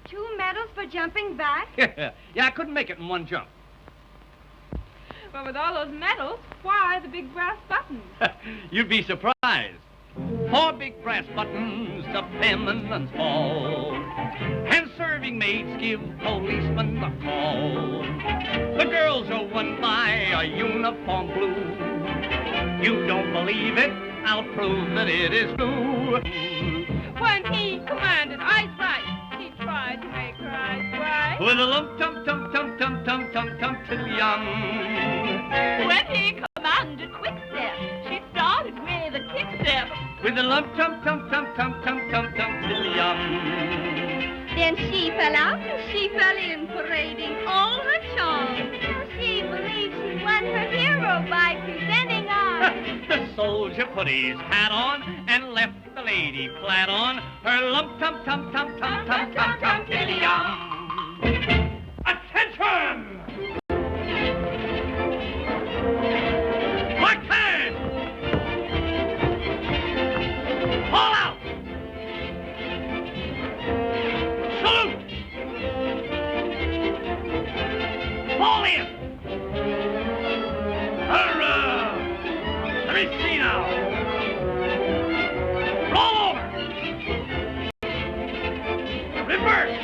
2 medals for jumping back? Yeah, I couldn't make it in one jump. Well, with all those medals, why the big brass buttons? You'd be surprised. 4 big brass buttons to feminines fall, and serving maids give policemen a call. The girls are won by a uniform blue. You don't believe it? I'll prove that it is true. When he commanded eyes right, he tried to make her eyes bright. With a lump tum tum tum tum tum tum tum till yum. When he commanded quick step, she started with a kick step. With a lump tum tum tum tum tum tum tum till yum. Then she fell out and she fell in, parading all her charms. She believed she won her hero by presenting arms. The soldier put his hat on and left the lady flat on her lump tum tum tum tum tum tum tum till yum. Attention! Mark time! Fall out! Salute! Fall in! Hurrah! Let me see now! Roll over! Reverse!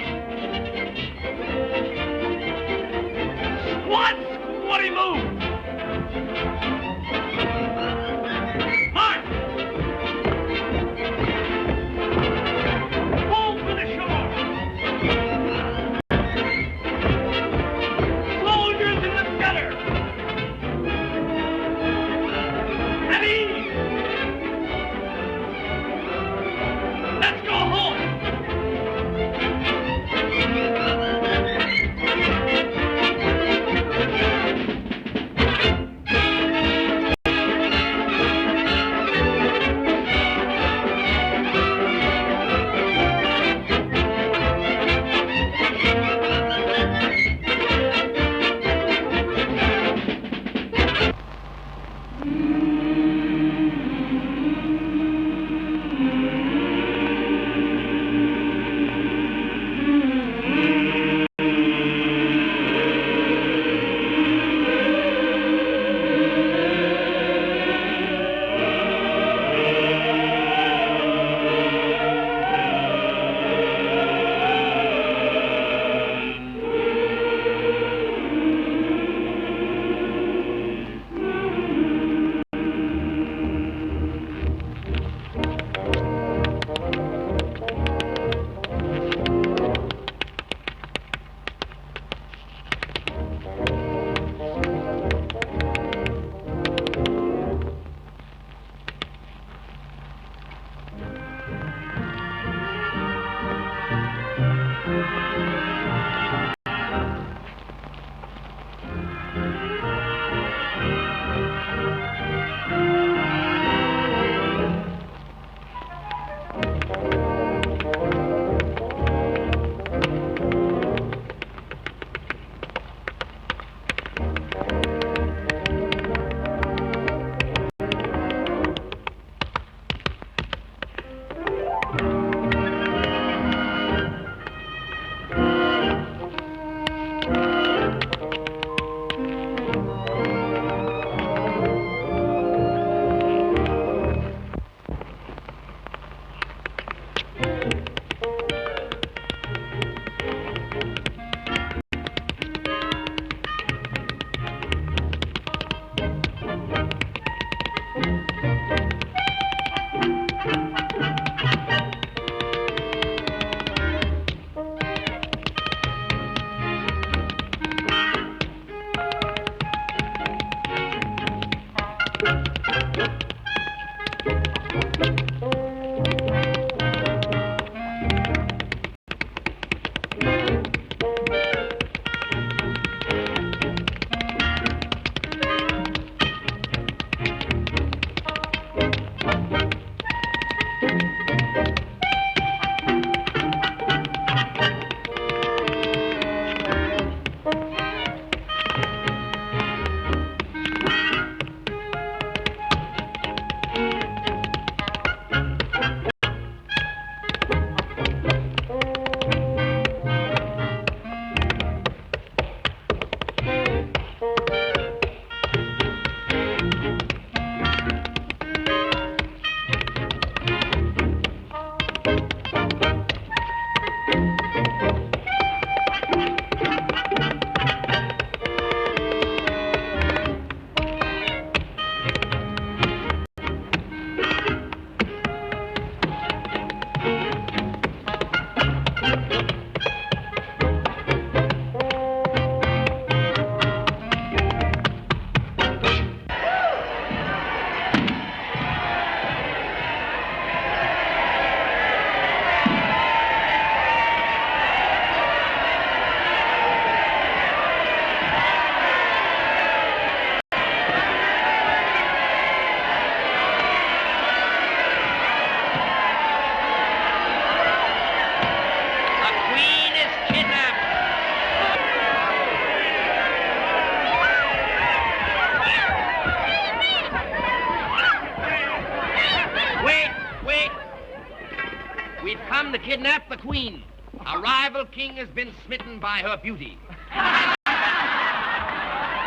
To kidnap the queen. A rival king has been smitten by her beauty.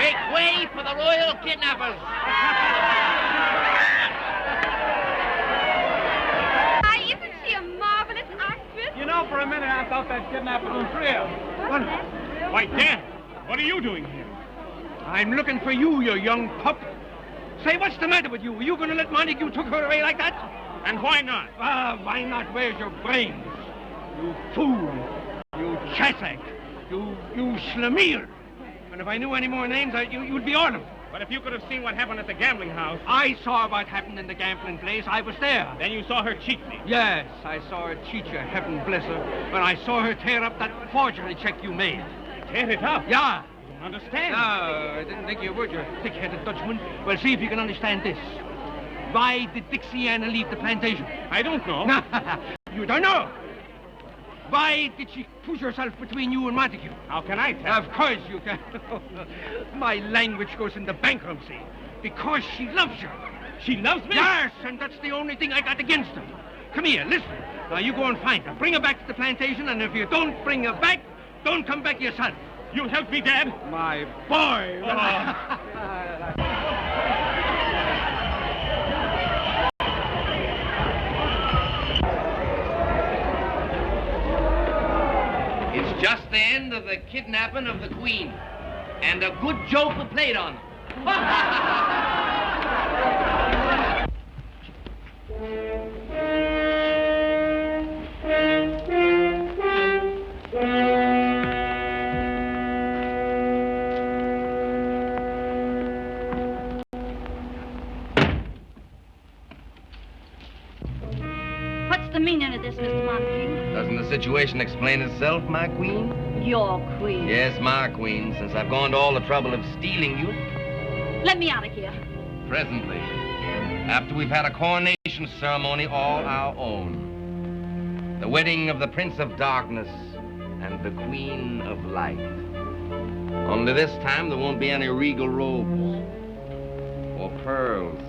Make way for the royal kidnappers. Isn't she a marvelous actress? You know, for a minute I thought that kidnapper was real. Why, Dan, what are you doing here? I'm looking for you, you young pup. Say, what's the matter with you? Are you going to let Montague took her away like that? And why not? Why not? Where's your brains? You fool. You chassack. You schlemiel. And if I knew any more names, you'd be on them. But if you could have seen what happened at the gambling house... I saw what happened in the gambling place. I was there. Then you saw her cheat me? Yes, I saw her cheat you, heaven bless her. When I saw her tear up that forgery check you made. Tear it up? Yeah. I don't understand. No, I didn't think you would, you thick-headed Dutchman. Well, see if you can understand this. Why did Dixiana leave the plantation? I don't know. You don't know? Why did she push herself between you and Montague? How can I tell? Of course you can. My language goes into bankruptcy. Because she loves you. She loves me? Yes, and that's the only thing I got against her. Come here, listen. Now, you go and find her. Bring her back to the plantation, and if you don't bring her back, don't come back yourself. You'll help me, Dad? My boy. It's just the end of the kidnapping of the queen. And a good joke we played on them. What's the meaning of this, Mr. Montague? Doesn't the situation explain itself, my queen? Your queen. Yes, my queen, since I've gone to all the trouble of stealing you. Let me out of here. Presently, after we've had a coronation ceremony all our own. The wedding of the Prince of Darkness and the Queen of Light. Only this time there won't be any regal robes or pearls.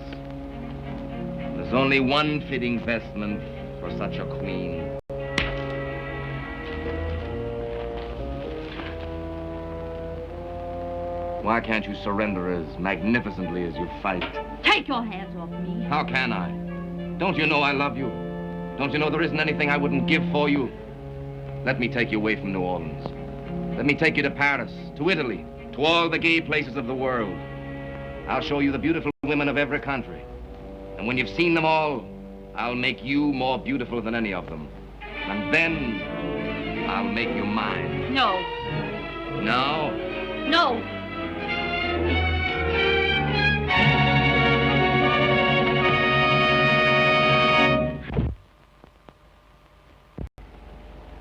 There's only one fitting vestment for such a queen. Why can't you surrender as magnificently as you fight? Take your hands off me. How can I? Don't you know I love you? Don't you know there isn't anything I wouldn't give for you? Let me take you away from New Orleans. Let me take you to Paris, to Italy, to all the gay places of the world. I'll show you the beautiful women of every country. And when you've seen them all, I'll make you more beautiful than any of them. And then I'll make you mine. No. No? No.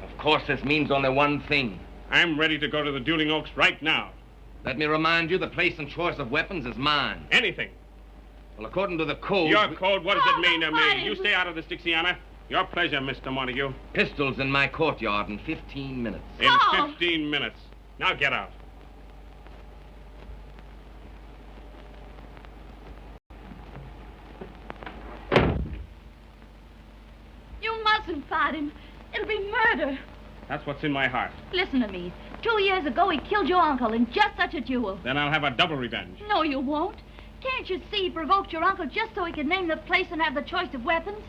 Of course, this means only one thing. I'm ready to go to the Dueling Oaks right now. Let me remind you, the place and choice of weapons is mine. Anything. Well, according to the code... Your code, what does it mean to me? You stay out of this, Dixiana. Your pleasure, Mr. Montague. Pistols in my courtyard in 15 minutes. In 15 minutes. Now get out. You mustn't fight him. It'll be murder. That's what's in my heart. Listen to me. 2 years ago, he killed your uncle in just such a duel. Then I'll have a double revenge. No, you won't. Can't you see he provoked your uncle just so he could name the place and have the choice of weapons?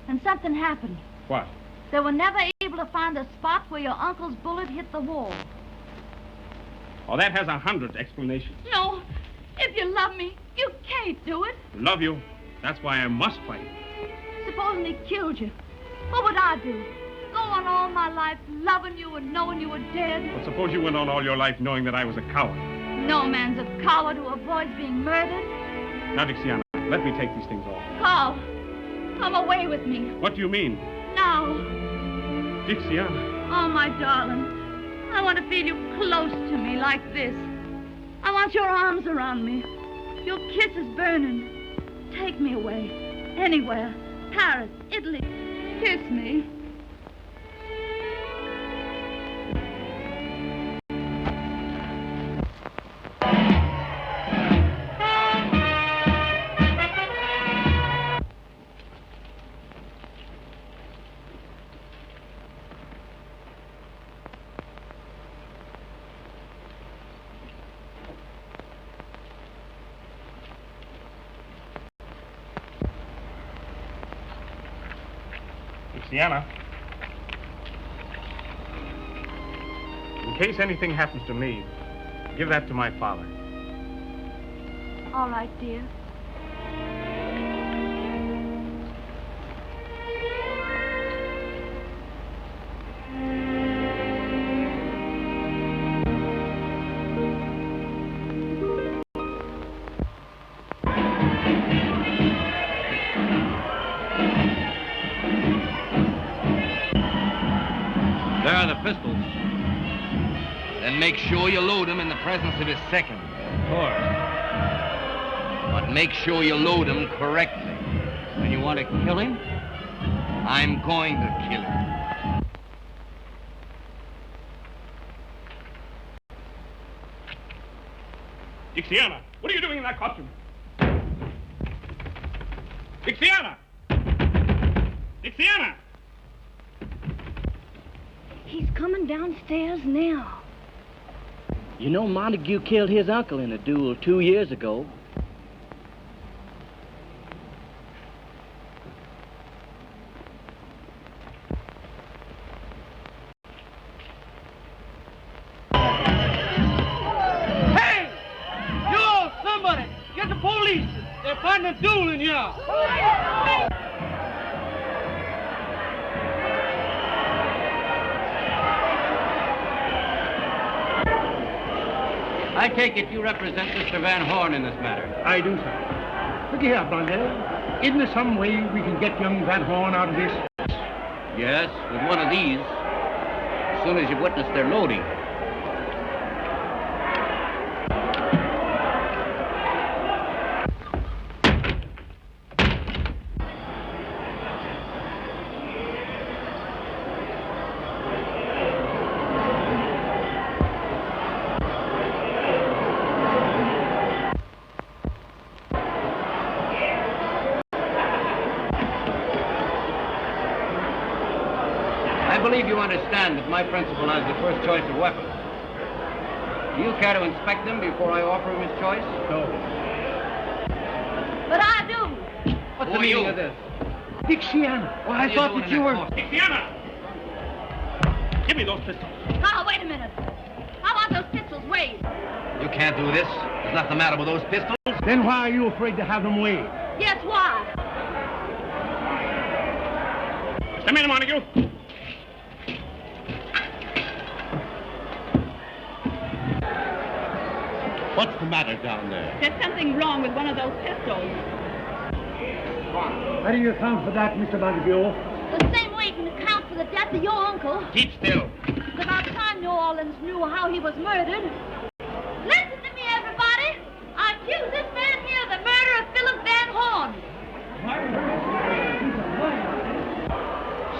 And something happened. What? They were never able to find the spot where your uncle's bullet hit the wall. Oh, that has 100 explanations. No. If you love me, you can't do it. Love you. That's why I must fight. Supposing he killed you, what would I do? Go on all my life loving you and knowing you were dead? But suppose you went on all your life knowing that I was a coward. No man's a coward who avoids being murdered. Now, Dixiana, let me take these things off. Carl, come away with me. What do you mean? Now. Dixiana. Oh, my darling. I want to feel you close to me like this. I want your arms around me. Your kisses burning. Take me away. Anywhere. Paris, Italy. Kiss me. Dixiana. In case anything happens to me, give that to my father. All right, dear. There are the pistols. Then make sure you load them in the presence of his second. Of course. But make sure you load them correctly. When you want to kill him? I'm going to kill him. Dixiana, what are you doing in that costume? Dixiana! Dixiana! He's coming downstairs now. You know Montague killed his uncle in a duel 2 years ago. Hey! You, somebody! Get the police! They're fighting a duel in here! I take it you represent Mr. Van Horn in this matter. I do, sir. Look here, Blondell. Isn't there some way we can get young Van Horn out of this? Yes, with one of these. As soon as you witness their loading. I believe you understand that my principal has the first choice of weapons. Do you care to inspect them before I offer him his choice? No. But I do. What's the meaning of this? Dixiana. Well, I thought that you were... Dixiana! Give me those pistols. Carl, wait a minute. I want those pistols weighed. You can't do this. There's nothing the matter with those pistols. Then why are you afraid to have them weighed? Yes, why? Come in, Montague. What's the matter down there? There's something wrong with one of those pistols. How do you account for that, Mr. Montague? The same way you can account for the death of your uncle. Keep still. It's about time New Orleans knew how he was murdered. Listen to me, everybody. I accuse this man here of the murder of Philip Van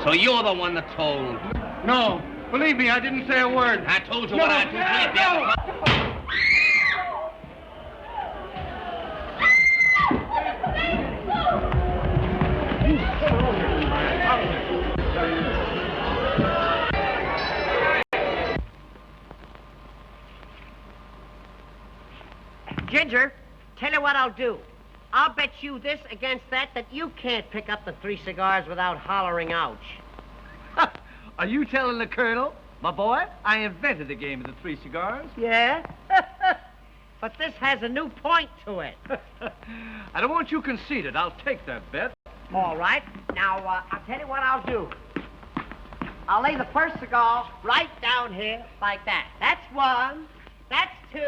So you're the one that told. No, believe me, I didn't say a word. I told you No, what I do. no. Ginger, tell you what I'll do. I'll bet you this against that you can't pick up the 3 cigars without hollering ouch. Are you telling the Colonel? My boy, I invented the game of the 3 cigars. Yeah? But this has a new point to it. I don't want you conceited. I'll take that bet. All right. Now, I'll tell you what I'll do. I'll lay the first cigar right down here like that. That's 1, that's 2,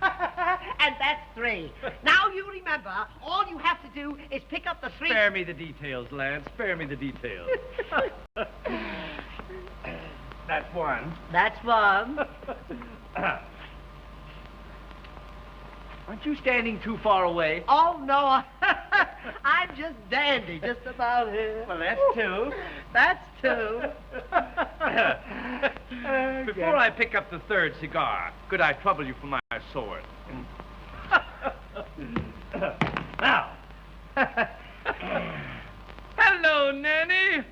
and that's 3. Now you remember, all you have to do is pick up the 3... Spare me the details, lad. Spare me the details. That's 1. That's 1. Aren't you standing too far away? Oh, no. I'm just dandy, just about here. Well, that's 2. That's 2. Before I pick up the 3rd cigar, could I trouble you for my sword? Now. Hello, Nanny.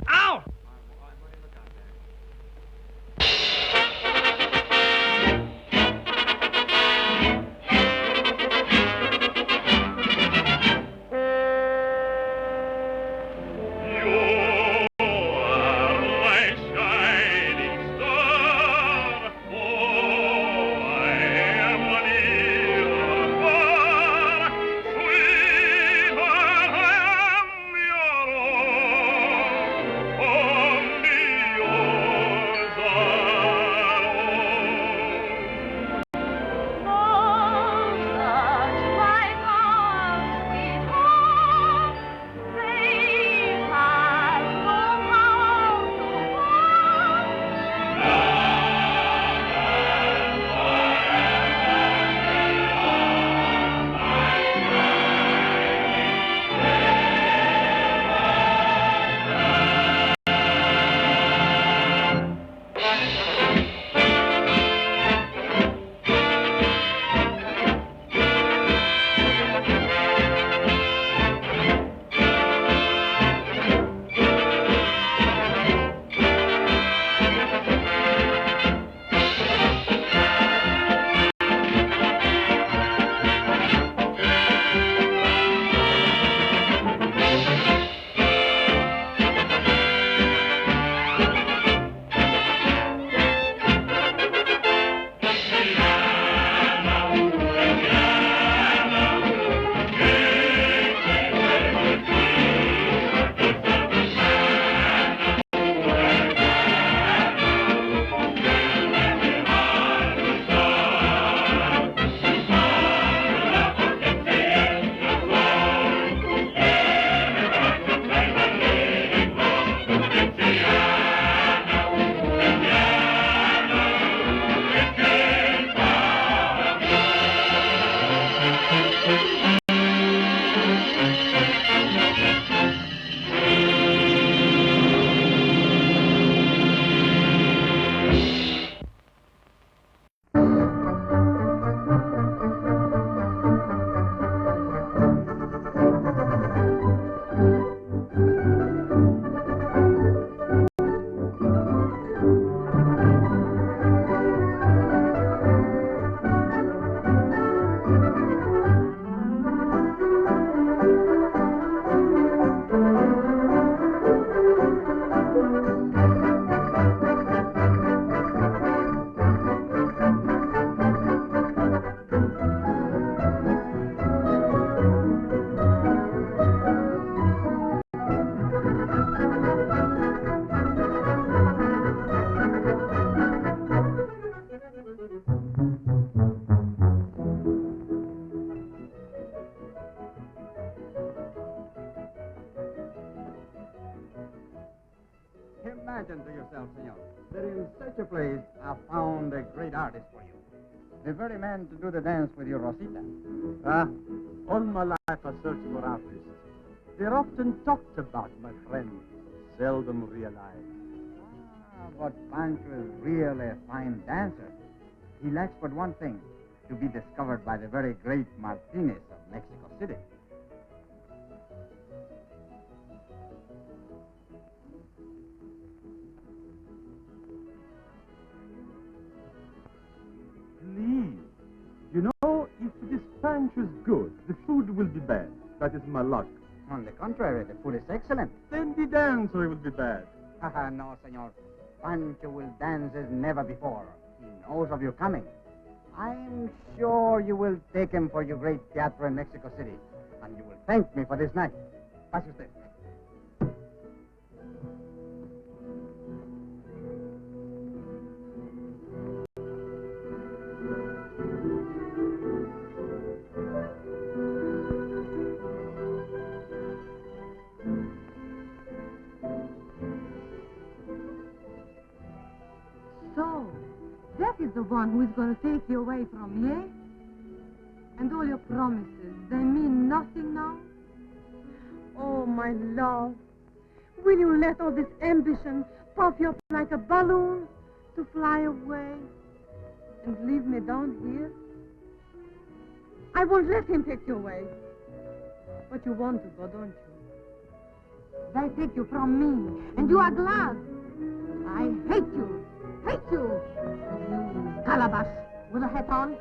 Ow! Imagine to yourself, senor, that in such a place I found a great artist for you. The very man to do the dance with your Rosita. All my life I searched for artists. They're often talked about, my friend. seldom realize. But Pancho is really a fine dancer. He lacks but one thing, to be discovered by the very great Martinez of Mexico City. Please. You know, if this Pancho is good, the food will be bad. That is my luck. On the contrary, the food is excellent. Then the dancer will be bad. No, senor. Pancho will dance as never before. He knows of your coming. I'm sure you will take him for your great theater in Mexico City, and you will thank me for this night. Pass usted. So, that is the one who is going to take you away from me, eh? And all your promises, they mean nothing now? Oh, my love, will you let all this ambition puff you up like a balloon to fly away and leave me down here? I won't let him take you away. But you want to go, don't you? They take you from me, and you are glad. I hate you. Hate you! You calabash with a hat on.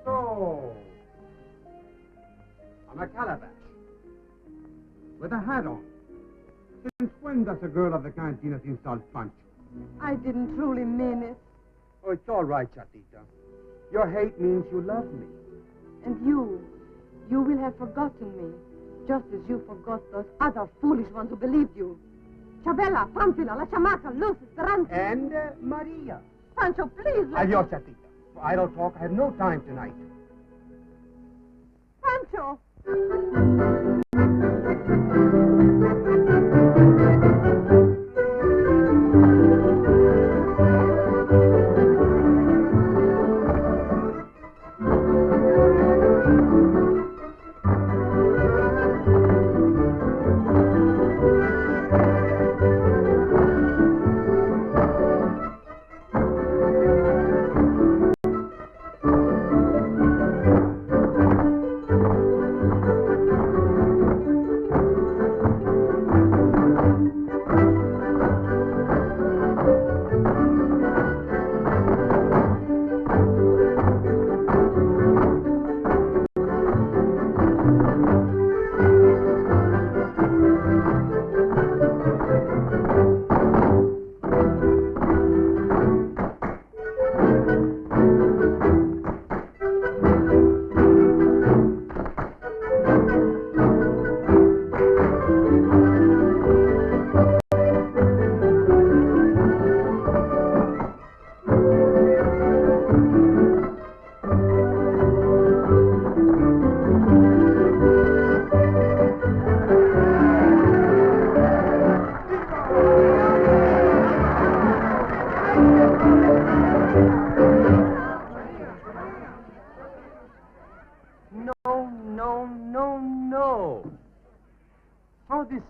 So, I'm a calabash with a hat on. Since when does a girl of the cantina insult Pancho? I didn't truly mean it. Oh, it's all right, Chatita. Your hate means you love me. And you will have forgotten me, just as you forgot those other foolish ones who believed you. Chabela, Pamphila, La Chamaca, Lucis, Durante. And Maria. Pancho, please let Adios, Chatita. For idle talk, I have no time tonight. Pancho!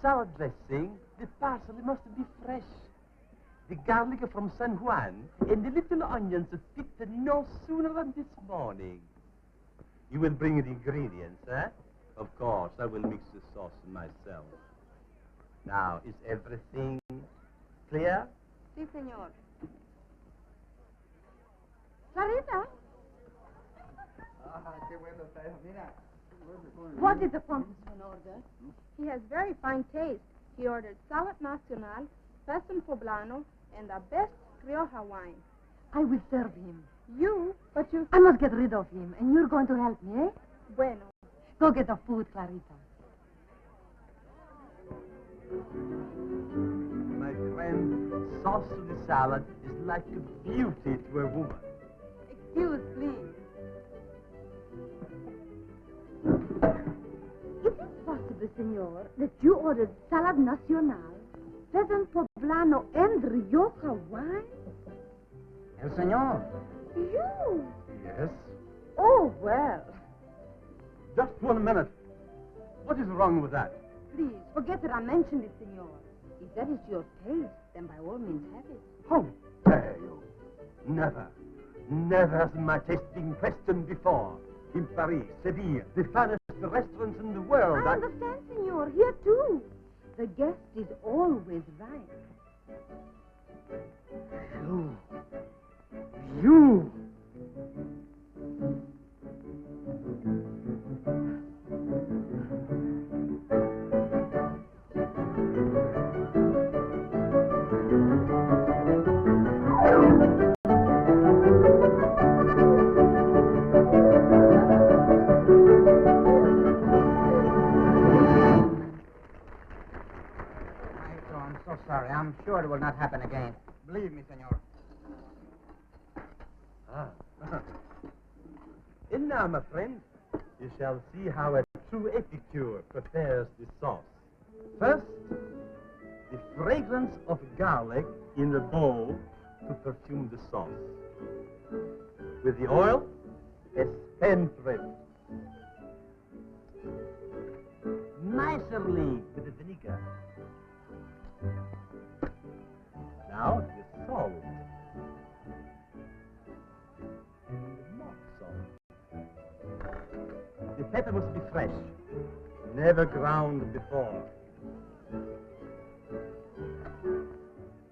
Salad dressing, the parsley must be fresh. The garlic from San Juan and the little onions picked no sooner than this morning. You will bring the ingredients, eh? Of course, I will mix the sauce myself. Now, is everything clear? Sí, señor. Clarita? What did the Pomposman order? He has very fine taste. He ordered salad nacional, peson poblano, and the best Rioja wine. I will serve him. You? But you... I must get rid of him, and you're going to help me, eh? Bueno. Go get the food, Clarita. My friend, sauce to the salad is like a beauty to a woman. Excuse, please. Is it possible, senor, that you ordered salad nacional, peson poblano, and Rioja wine? El señor. You? Yes? Oh, well. Just 1 minute. What is wrong with that? Please, forget that I mentioned it, senor. If that is your taste, then by all means have it. How dare you? Never. Never has my taste been questioned before. In Paris, Seville, the finest restaurants in the world. I understand, senor. Here, too. The guest is always right. You! I'm so sorry. I'm sure it will not happen again. Believe me, senor. And now, my friend, you shall see how a true epicure prepares the sauce. First, the fragrance of garlic in a bowl to perfume the sauce. With the oil, a spendthrift. Nicely with the vinegar. Now, the salt. And more salt. The pepper must be fresh, never ground before.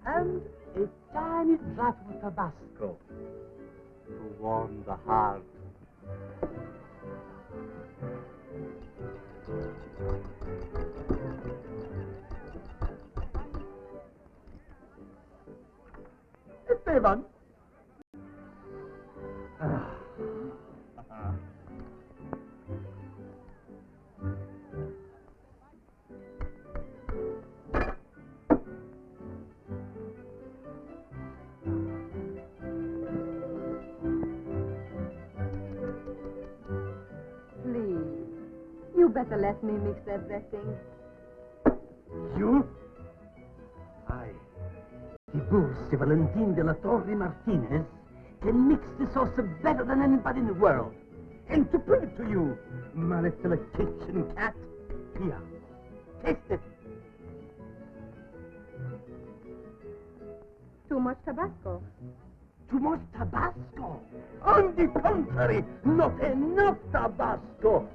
And a tiny drop of Tabasco to warm the heart. Esteban. Please, you better let me mix that dressing. You? I, the Dulce Valentin de la Torre Martinez, can mix the sauce better than anybody in the world. And to prove it to you, my little kitchen cat, here, taste it. Too much Tabasco. Too much Tabasco. On the contrary, not enough Tabasco.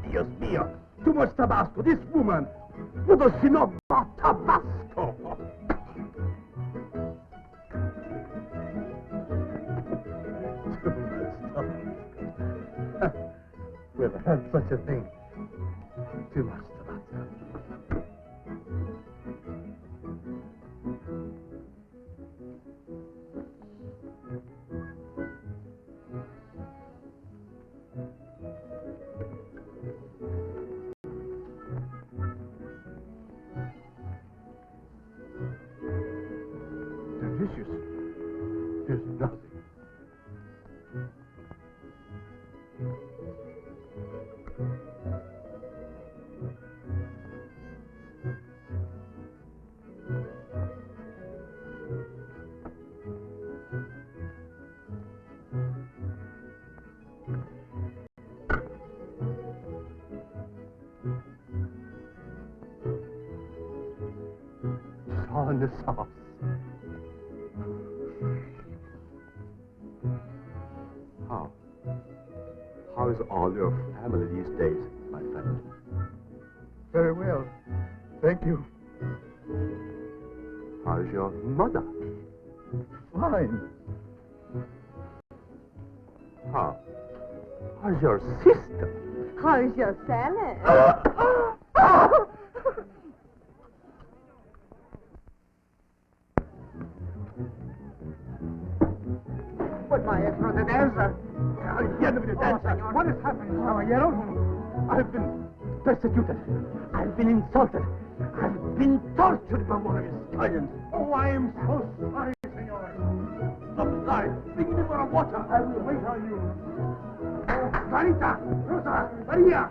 Dios mío, too much Tabasco. This woman, what does she know about Tabasco? Too much Tabasco. We've had such a thing. Too much Tabasco. Delicious. There's nothing. On the sauce. How is all your family these days, my friend? Very well. Thank you. How's your mother? Fine. How's your sister? How's your salad? But my brother dancer. What has happened, caballero? I've been persecuted. I've been insulted. I've been tortured by one of his stallions. Oh, I am so sorry, senor. Subside. Bring me more water. I will wait on you. Oh, Marita, Rosa, Maria.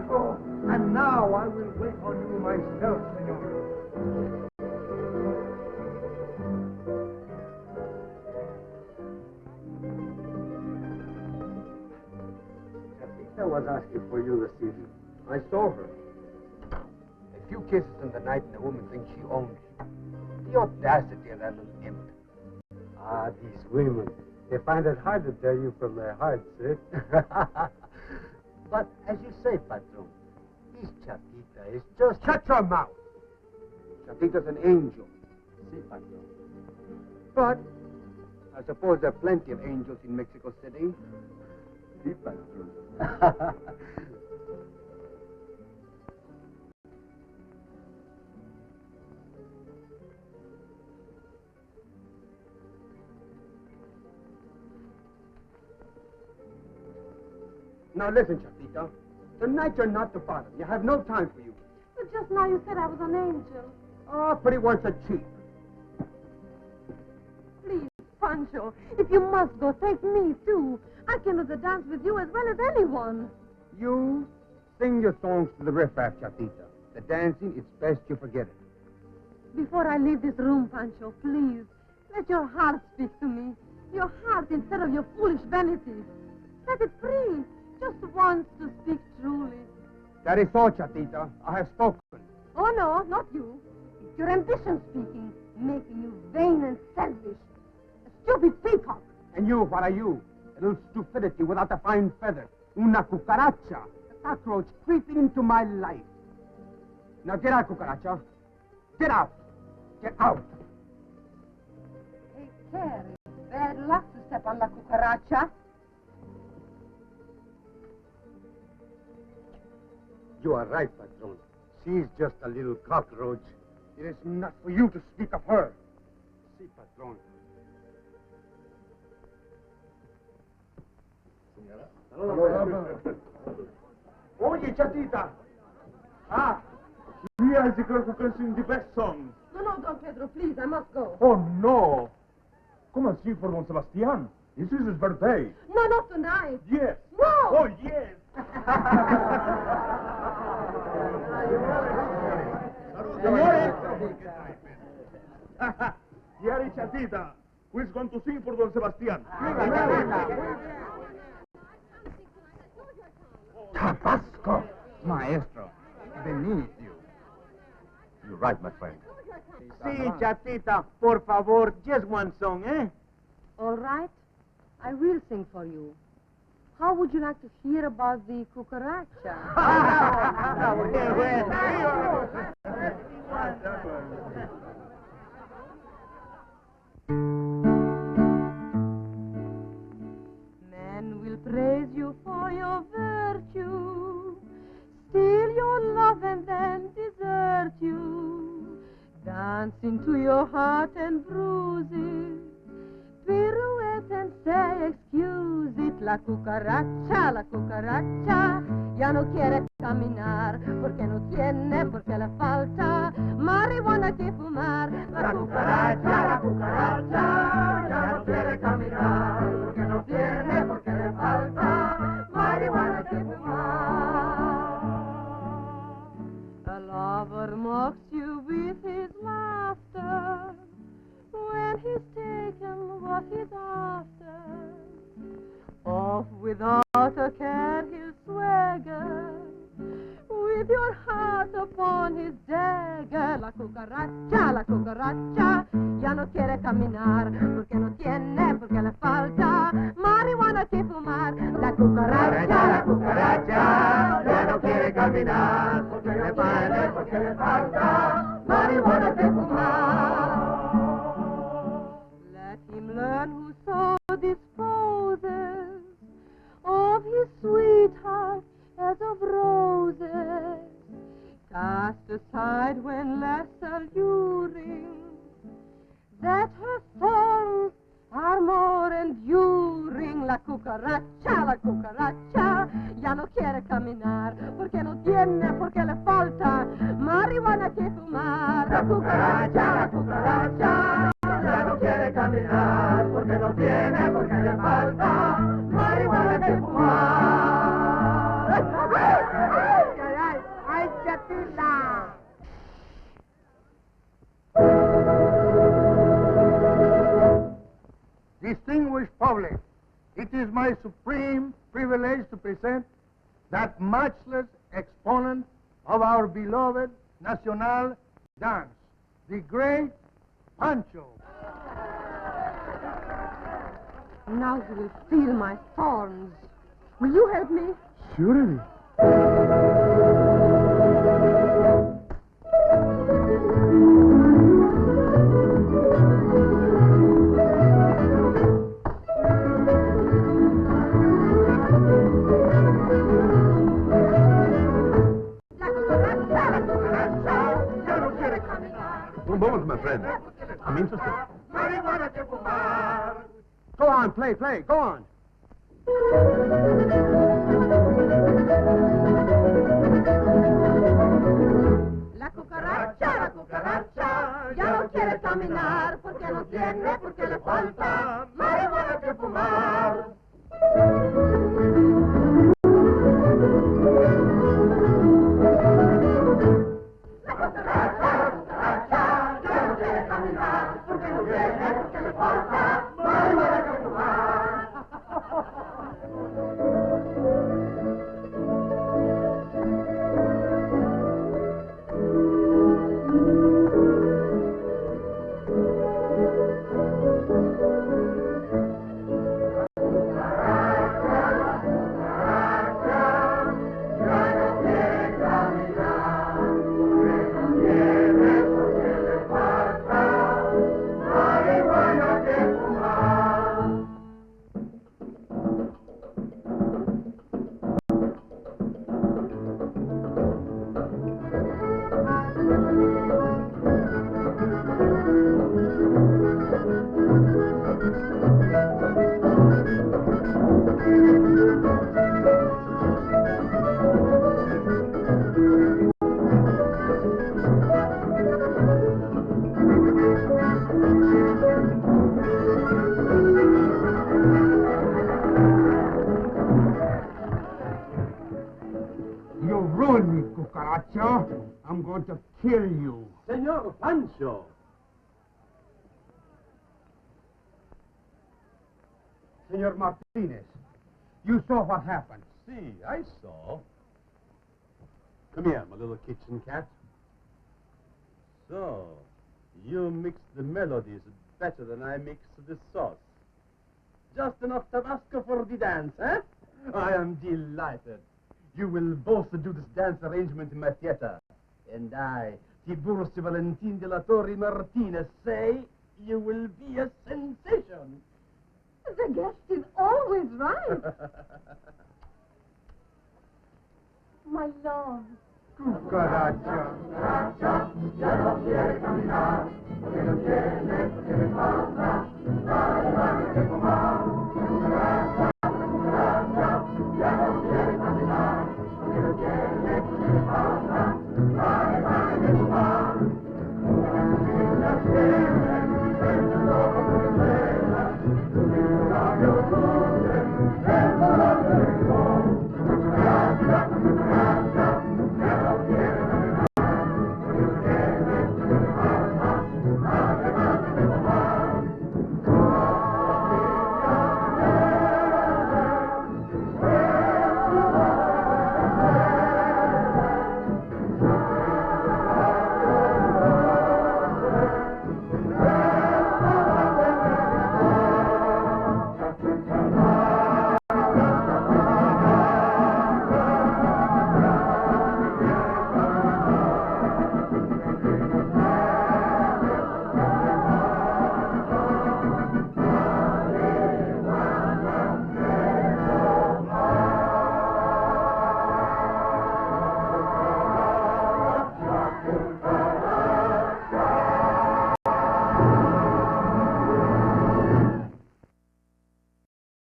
Oh, and now I will wait on you myself, senor. Chatita was asking for you this evening. I saw her. A few kisses in the night and the woman thinks she owns you. The audacity of that little imp. Ah, these women. They find it hard to tell you from their hearts, eh? But, as you say, Patron, this Chatita is just... Shut your mouth! Chatita's an angel. See, Patron. But, I suppose there are plenty of angels in Mexico City. See, Patron. Now listen, Chatita. Tonight you're not to bother. You have no time for you. But just now you said I was an angel. Oh, pretty words are cheap. Please, Pancho, if you must go, take me too. I can do the dance with you as well as anyone. You sing your songs to the riffraff, Chatita. The dancing, it's best you forget it. Before I leave this room, Pancho, please, let your heart speak to me. Your heart instead of your foolish vanity. Set it free. Just once to speak truly. That is all, Chatita. I have spoken. Oh, no, not you. It's your ambition speaking, making you vain and selfish. A stupid peacock. And you, what are you? A little stupidity without a fine feather. Una cucaracha. A cockroach creeping into my life. Now get out, cucaracha. Get out. Get out. Take care. It's bad luck to step on la cucaracha. You are right, Patron. She's just a little cockroach. It is not for you to speak of her. See, Patron. Oye, Chatita. Ah, here is the girl who can sing the best songs. No, Don Pedro, please, I must go. Oh, no. Come and sing for Don Sebastian. This is his birthday. No, not tonight. Yes. No. Oh, yes. Señores. Here is Chatita, who is going to sing for Don Sebastian. Tabasco! Maestro, beneath you. You're right, my friend. See, Chatita, por favor, just one song, eh? All right. I will sing for you. How would you like to hear about the cucaracha? Men will praise you for your virtue, steal your love and then desert you, dance into your heart and bruise it, pirouette and say excuse it. La cucaracha, ya no quiere caminar, porque no tiene, porque le falta marihuana que fumar. La cucaracha, ya no quiere caminar, porque no tiene, porque le falta marihuana que fumar. A lover mocks you with his laughter, when he's taken what he's after. Off without a care he'll swagger, with your heart upon his dagger. La cucaracha, ya no quiere caminar, porque no tiene, porque le falta marihuana que fumar. La cucaracha, ya no quiere caminar, porque no tiene, porque le falta marihuana que fumar. Let him learn who so disposes of his sweetheart as of roses, cast aside when less alluring, that her thorns are more enduring. La cucaracha, ya no quiere caminar, porque no tiene, porque le falta marihuana que fumar. La cucaracha, ya no quiere caminar, porque no tiene, porque le falta marihuana que fumar. ¡Ay, Chatita! Distinguished public, it is my supreme privilege to present that matchless exponent of our beloved national dance, the great Pancho. Now he will feel my thorns. Will you help me? Surely. One moment, my friend. I'm interested. Go on, play, go on. La cucaracha ya no quiere caminar porque no tiene, porque le falta marihuana que fumar. La cucaracha ya no quiere caminar porque no tiene, porque le falta marihuana que fumar. You ruined me, cucaracha. I'm going to kill you. Senor Pancho. Senor Martinez, you saw what happened. See, I saw. Come here, my little kitchen cat. So, you mix the melodies better than I mix the sauce. Just enough Tabasco for the dance, eh? I am delighted. You will both do this dance arrangement in my theater. And I, Tiburcio Valentin de la Torre Martinez, say you will be a sensation. The guest is always right. My love. Cucaracha. Ya no quiere caminar, porque no tiene, porque le falta marihuana que fumar. Cucaracha, ya no quiere caminar, porque no tiene, porque le falta marihuana que fumar.